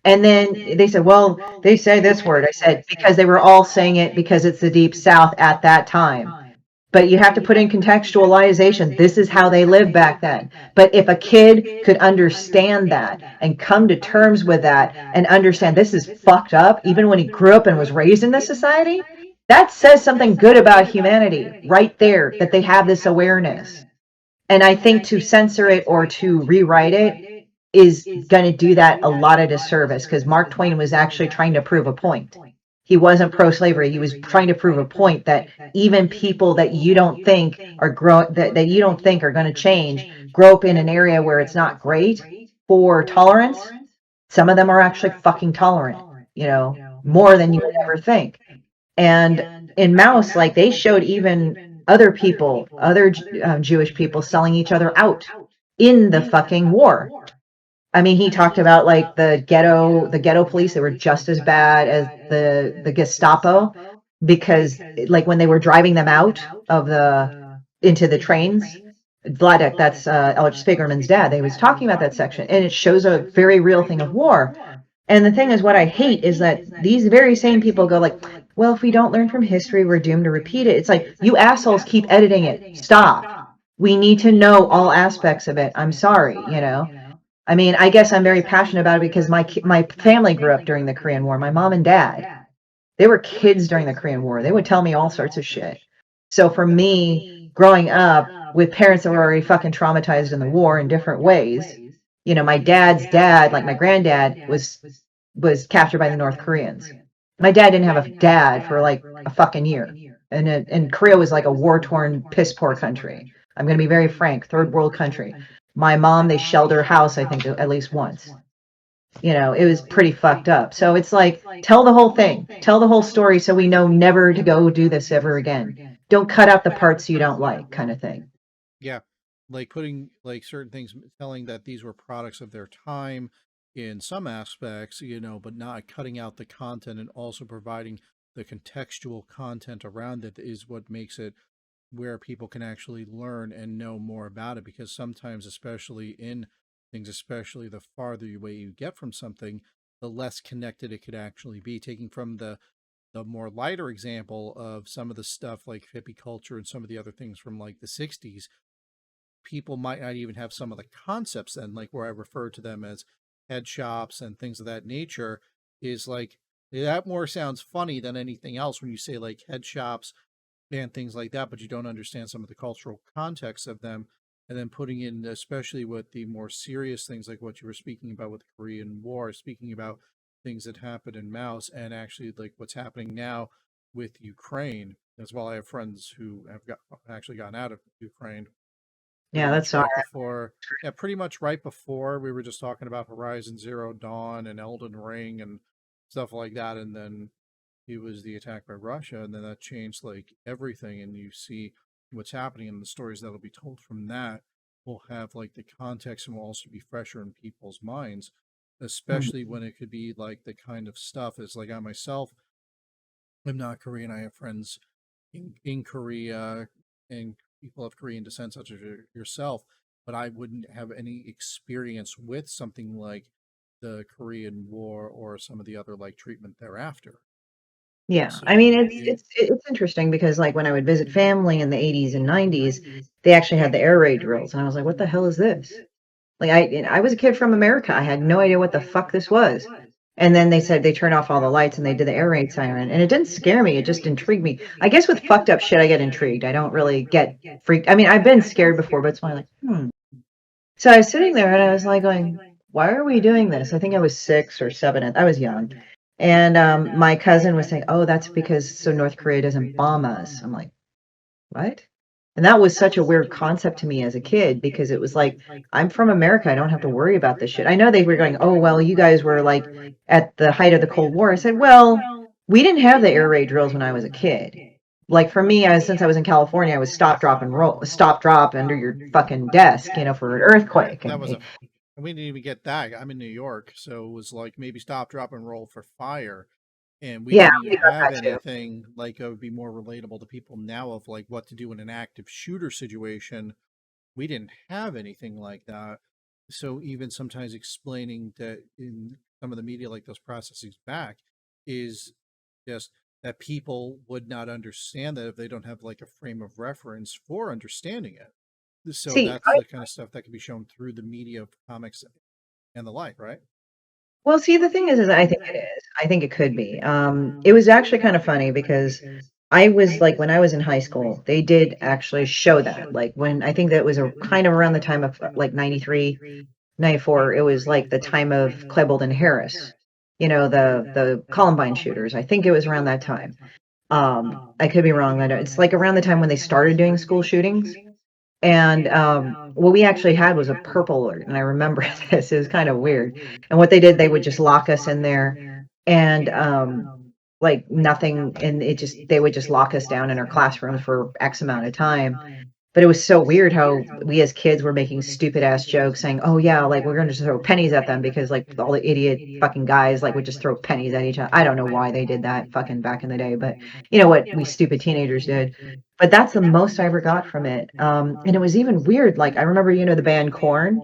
And then they said, well, they say this word. I said, because they were all saying it because it's the deep South at that time. But you have to put in contextualization. This is how they lived back then. But if a kid could understand that and come to terms with that and understand this is fucked up, even when he grew up and was raised in this society, that says something good about humanity right there, that they have this awareness. And I think to censor it or to rewrite it is going to do that a lot of disservice, because Mark Twain was actually trying to prove a point. He wasn't pro-slavery. He was trying to prove a point that even people that you don't think are that you don't think are going to change, grow up in an area where it's not great for tolerance. Some of them are actually fucking tolerant, more than you would ever think. And in Mouse, like they showed even other people, other Jewish people selling each other out in the fucking war. I mean, he talked about like the ghetto police. They were just as bad as the Gestapo, because like when they were driving them out of the into the trains, Vladek, that's Elch Spigerman's dad. They was talking about that section, and it shows a very real thing of war. And the thing is, what I hate is that these very same people go like, well, if we don't learn from history, we're doomed to repeat it. It's like, you assholes keep editing it. Stop. We need to know all aspects of it. I'm sorry, you know. I mean, I guess I'm very passionate about it because my family grew up during the Korean War. My mom and dad, they were kids during the Korean War. They would tell me all sorts of shit. So for me, growing up with parents that were already fucking traumatized in the war in different ways, you know, my dad's dad, like my granddad, was captured by the North Koreans. My dad didn't have a dad for like a fucking year, and Korea was like a war-torn, piss-poor country. I'm going to be very frank, third world country. My mom, they shelled her house, I think, at least once. You know, it was pretty fucked up. So it's like, tell the whole thing, tell the whole story, so we know never to go do this ever again. Don't cut out the parts you don't like, kind of thing. Yeah, like putting like certain things, telling that these were products of their time in some aspects, but not cutting out the content and also providing the contextual content around it is what makes it where people can actually learn and know more about it. Because sometimes, especially in things, especially the farther away you get from something, the less connected it could actually be. Taking from the more lighter example of some of the stuff like hippie culture and some of the other things from like the 60s, people might not even have some of the concepts then, like where I refer to them as head shops and things of that nature, is like that more sounds funny than anything else when you say like head shops and things like that, but you don't understand some of the cultural context of them. And then putting in, especially with the more serious things like what you were speaking about with the Korean War, speaking about things that happened in Maus, and actually like what's happening now with Ukraine as well. I have friends who have actually gotten out of Ukraine pretty Yeah, that's much all right right. before. Yeah, pretty much right before we were just talking about Horizon Zero Dawn and Elden Ring and stuff like that, and then it was the attack by Russia, and then that changed like everything. And you see what's happening, and the stories that'll be told from that will have like the context and will also be fresher in people's minds, Mhm. especially when it could be like the kind of stuff is like I myself am not Korean. I have friends in Korea and people of Korean descent, such as yourself, but I wouldn't have any experience with something like the Korean War or some of the other like treatment thereafter. Yeah, I mean, So it's interesting because like when I would visit family in the 80s and 90s, they actually had the air raid drills, and I was like, what the hell is this? Like I was a kid from America. I had no idea what the fuck this was. And then they said they turned off all the lights and they did the air raid siren. And it didn't scare me. It just intrigued me. I guess with fucked up shit, I get intrigued. I don't really get freaked. I mean, I've been scared before, but it's more like, hmm. So I was sitting there and I was like going, why are we doing this? I think I was 6 or 7. I was young. And my cousin was saying, oh, that's because so North Korea doesn't bomb us. I'm like, what? And that was such a weird concept to me as a kid, because it was like, I'm from America. I don't have to worry about this shit. I know they were going, oh, well, you guys were like at the height of the Cold War. I said, well, we didn't have the air raid drills when I was a kid. Like for me, since I was in California, I was stop, drop, and roll, stop, drop under your fucking desk, you know, for an earthquake. that And was a we didn't even get that. I'm in New York, so it was like maybe stop, drop, and roll for fire, and we yeah, didn't even we got have that too. anything like it would be more relatable to people now of like what to do in an active shooter situation. We didn't have anything like that. So even sometimes explaining that in some of the media, like those processes back, is just that people would not understand that if they don't have like a frame of reference for understanding it. So See, that's the kind of stuff that can be shown through the media of comics and the like, right? well, see, the thing is I think it is. I think it could be. It was actually kind of funny because I was like, when I was in high school, they did actually show that. Like when I think that was a kind of around the time of like 93, 94. It was like the time of Klebold and Harris, you know, the Columbine shooters. I think it was around that time. I could be wrong. It's like around the time when they started doing school shootings. And what we actually had was a purple alert, and I remember this. It was kind of weird. And what they did, they would just lock us in there, and like nothing, and it just they would just lock us down in our classrooms for X amount of time. But it was so weird how we as kids were making stupid ass jokes saying, "Oh yeah, like we're gonna just throw pennies at them," because like all the idiot fucking guys like would just throw pennies at each other. I don't know why they did that fucking back in the day, but you know what we stupid teenagers did. But that's the most I ever got from it. And it was even weird. Like I remember, the band Korn.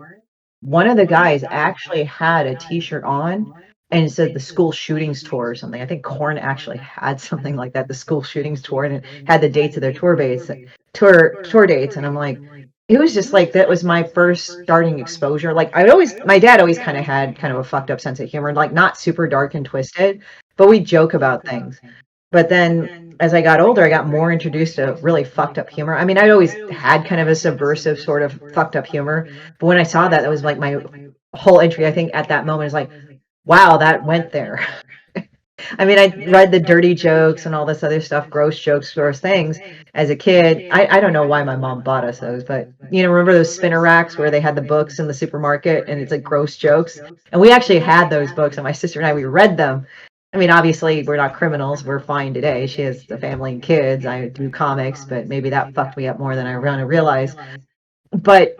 One of the guys actually had a T-shirt on, and it said the school shootings tour or something. I think Korn actually had something like that, the school shootings tour, and it had the dates of their tour dates. And I'm like, it was just like that was my first starting exposure. Like my dad always kind of had kind of a fucked up sense of humor, like not super dark and twisted, but we joke about things. But then as I got older, I got more introduced to really fucked up humor. I mean, I'd always had kind of a subversive sort of fucked up humor, but when I saw that, that was like my whole entry. I think at that moment is like, wow, that went there. I mean, I read the dirty jokes and all this other stuff, gross jokes, gross things as a kid. I don't know why my mom bought us those, but remember those spinner racks where they had the books in the supermarket and it's like gross jokes? And we actually had those books, and my sister and I, we read them. I mean, obviously, we're not criminals. We're fine today. She has a family and kids. I do comics, but maybe that fucked me up more than I want to realize. But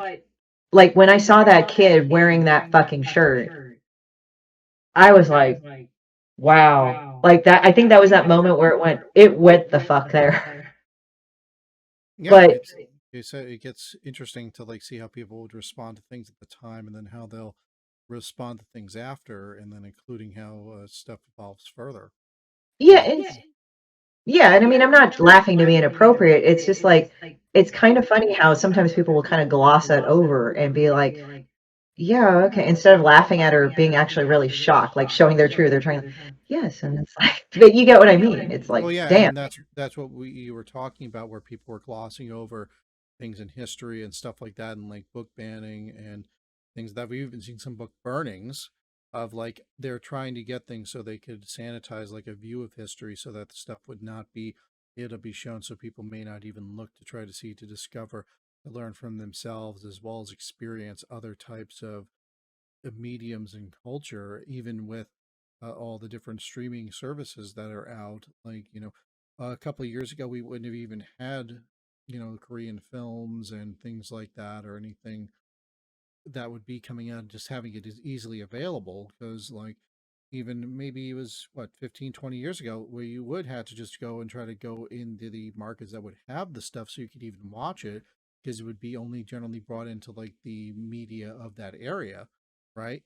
like when I saw that kid wearing that fucking shirt, I was like, wow. Like that, I think that was that moment where it went the fuck there. Yeah, But it gets interesting to like see how people would respond to things at the time, and then how they'll respond to things after, and then including how stuff evolves further. yeah, Because yeah, and I mean, I'm not laughing to be inappropriate. It's just like it's kind of funny how sometimes people will kind of gloss it over and be like, "Yeah, okay," instead of laughing at or being actually really shocked, like showing their truth. They're trying, yes, and it's like, but you get what I mean. It's well, like, yeah, damn, and that's what we you were talking about, where people were glossing over things in history and stuff like that, and like book banning and things that we've even seen some book burnings of, like they're trying to get things so they could sanitize like a view of history, so that the stuff would not be able to be shown, so people may not even look to try to see, to discover, to learn from themselves, as well as experience other types of mediums and culture, even with all the different streaming services that are out. Like, a couple of years ago, we wouldn't have even had, Korean films and things like that, or anything that would be coming out, and just having it as easily available. Because, like, even maybe it was what, 15, 20 years ago, where you would have to just go and try to go into the markets that would have the stuff so you could even watch it, because it would be only generally brought into like the media of that area, right?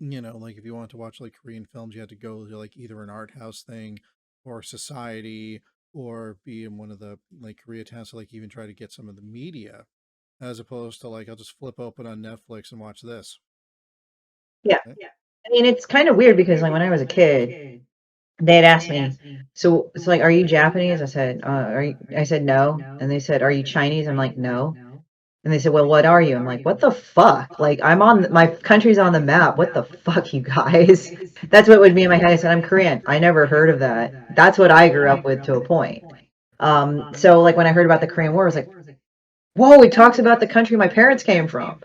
Like if you want to watch like Korean films, you had to go to like either an art house thing or society, or be in one of the like Koreatowns to like even try to get some of the media, as opposed to like, I'll just flip open on Netflix and watch this. yeah. Right? I mean, it's kind of weird because like when I was a kid, they had asked me, so it's like, "Are you Japanese?" I said, "Are you?" I said, "No," and they said, "Are you Chinese?" I'm like, "No." And they said, "Well, what are you?" I'm like, "What the fuck? Like, my country's on the map. What the fuck, you guys?" That's what would be in my head. I said, "I'm Korean." I never heard of that. That's what I grew up with to a point. So like when I heard about the Korean War, I was like, "Whoa!" It talks about the country my parents came from.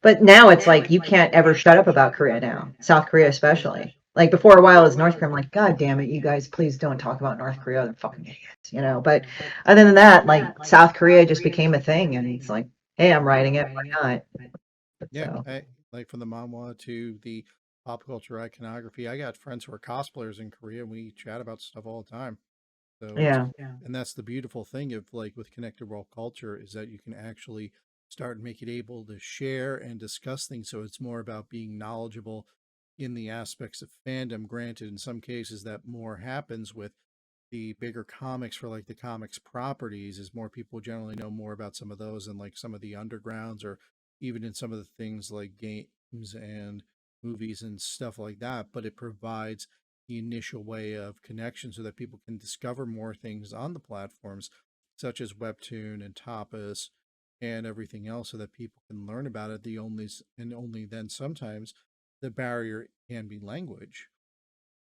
But now it's like you can't ever shut up about Korea now, South Korea especially. Like before a while it was North Korea. I'm like, God damn it, you guys, please don't talk about North Korea. They're fucking idiots. But other than that, like South Korea just became a thing, and it's like, hey, I'm writing it. Why not? Yeah, So like from the manhwa to the pop culture iconography. I got friends who are cosplayers in Korea, and we chat about stuff all the time. So it's, yeah, and that's the beautiful thing of like with connected world culture, is that you can actually start and make it able to share and discuss things. So it's more about being knowledgeable in the aspects of fandom. Granted, in some cases that more happens with the bigger comics, for like the comics properties, is more people generally know more about some of those than like some of the undergrounds, or even in some of the things like games and movies and stuff like that. But it provides the initial way of connection so that people can discover more things on the platforms, such as Webtoon and Tapas and everything else, so that people can learn about it. The only then sometimes the barrier can be language.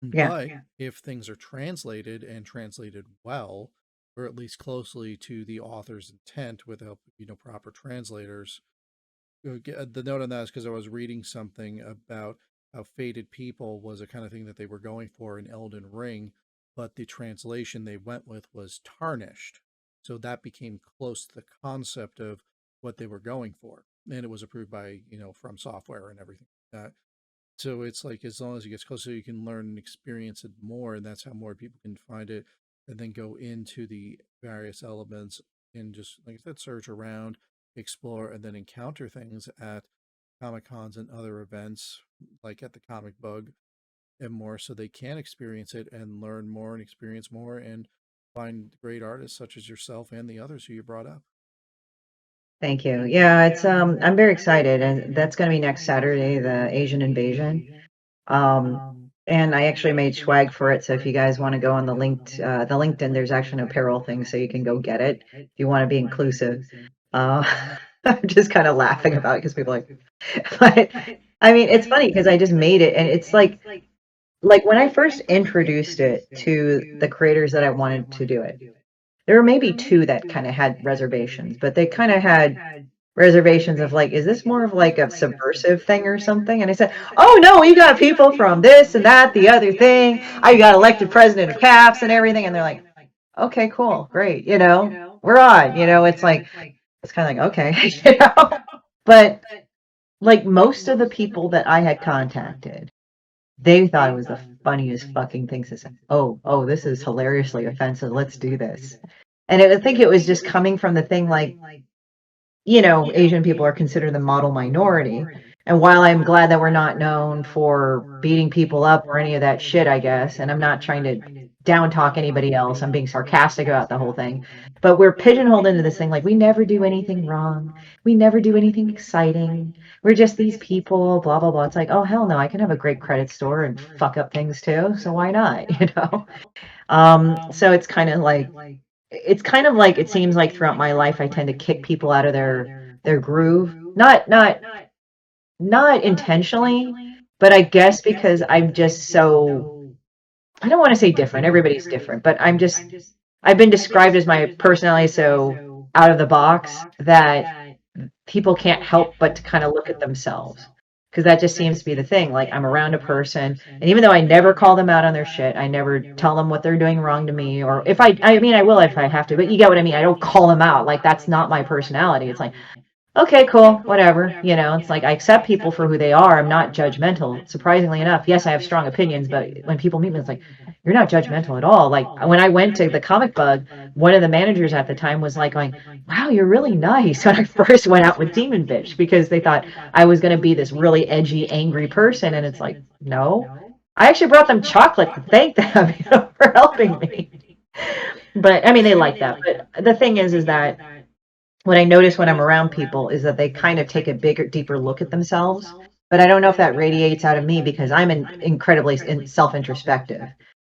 yeah, But if things are translated, and translated well, or at least closely to the author's intent, with help, proper translators. The note on that is because I was reading something about how Fated People was a kind of thing that they were going for in Elden Ring, but the translation they went with was Tarnished. So that became close to the concept of what they were going for. And it was approved by, From Software and everything like that. So it's like as long as it gets closer, you can learn and experience it more, and that's how more people can find it, and then go into the various elements and just like I said, search around, explore, and then encounter things at Comic Cons and other events, like at the Comic Bug and more, so they can experience it and learn more and experience more and find great artists such as yourself and the others who you brought up. Thank you. Yeah, it's I'm very excited, and that's going to be next Saturday, the Asian Invasion. Um, and I actually made swag for it. So if you guys want to go on the LinkedIn, there's actually an apparel thing, so you can go get it if you want to be inclusive. Uh, I'm just kind of laughing about it because people are like, but I mean, it's funny because I just made it, and it's like when I first introduced it to the creators that I wanted to do it, there were maybe two that kind of had reservations, but they kind of had reservations of like, is this more of like a subversive thing or something? And I said, oh no, you got people from this and that, the other thing. I got elected president of CAPS and everything. And they're like, okay, cool, great. We're on, it's like, it's kind of like, okay, but like most of the people that I had contacted, they thought it was the funniest fucking thing to say. Oh, this is hilariously offensive. Let's do this. And I think it was just coming from the thing like, Asian people are considered the model minority. And while I'm glad that we're not known for beating people up or any of that shit, I guess, and I'm not trying to down talk anybody else, I'm being sarcastic about the whole thing, but we're pigeonholed into this thing like we never do anything wrong. We never do anything exciting. We're just these people, blah, blah, blah. It's like, oh, hell no, I can have a great credit store and fuck up things too. So why not, So it's kind of like it seems like throughout my life I tend to kick people out of their groove. Not intentionally, but I guess because I'm just so I don't want to say different. Everybody's different, but I've been described as my personality so out of the box that people can't help but to kind of look at themselves. Because that just seems to be the thing. Like I'm around a person, and even though I never call them out on their shit, I never tell them what they're doing wrong to me, or if I mean, I will if I have to, but you get what I mean. I don't call them out. Like that's not my personality. It's like, okay, cool, whatever. It's like I accept people for who they are. I'm not judgmental. Surprisingly enough, yes, I have strong opinions, but when people meet me, it's like, you're not judgmental at all. Like when I went to the Comic Bug, one of the managers at the time was like going, wow, you're really nice. When I first went out with Demon Bitch, because they thought I was going to be this really edgy, angry person. And it's like, no. I actually brought them chocolate to thank them, for helping me. But I mean, they like that. But the thing is that what I notice when I'm around people is that they kind of take a bigger, deeper look at themselves. But I don't know if that radiates out of me because I'm incredibly self-introspective.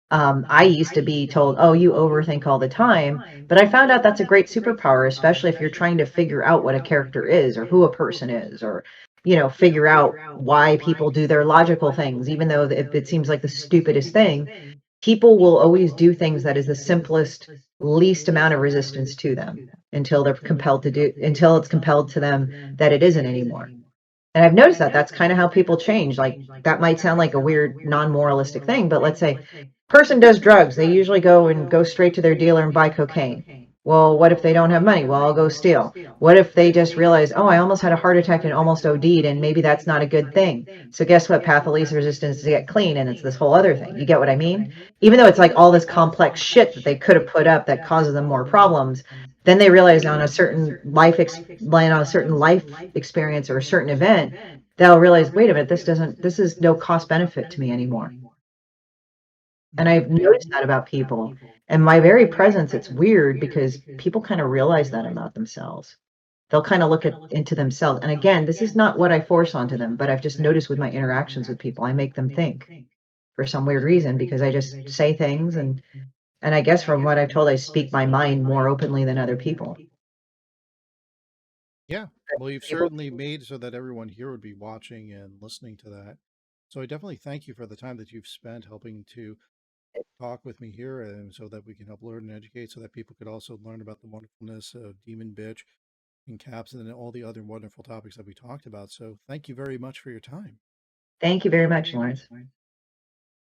I used to be told, oh, you overthink all the time. But I found out that's a great superpower, especially if you're trying to figure out what a character is or who a person is or, figure out why people do their logical things, even though it seems like the stupidest thing. People will always do things that is the simplest, least amount of resistance to them until it's compelled to them that it isn't anymore. And I've noticed that that's kind of how people change. Like that might sound like a weird non-moralistic thing, but let's say person does drugs. They usually go straight to their dealer and buy cocaine. Well, what if they don't have money? Well, I'll go steal. What if they just realize, oh, I almost had a heart attack and almost OD'd, and maybe that's not a good thing. So guess what? Path of least resistance to get clean, and it's this whole other thing. You get what I mean? Even though it's like all this complex shit that they could have put up that causes them more problems, then they realize on a certain life experience or a certain event, they'll realize, wait a minute, this is no cost benefit to me anymore. And I've noticed that about people. And my very presence, it's weird because people kind of realize that about themselves. They'll kind of look into themselves. And again, this is not what I force onto them, but I've just noticed with my interactions with people, I make them think for some weird reason because I just say things and I guess from what I've told, I speak my mind more openly than other people. Yeah. Well, you've People certainly made so that everyone here would be watching and listening to that. So I definitely thank you for the time that you've spent helping to talk with me here and so that we can help learn and educate so that people could also learn about the wonderfulness of Demon Bitch and Caps and all the other wonderful topics that we talked about. So thank you very much for your time. Thank you very much, Lawrence.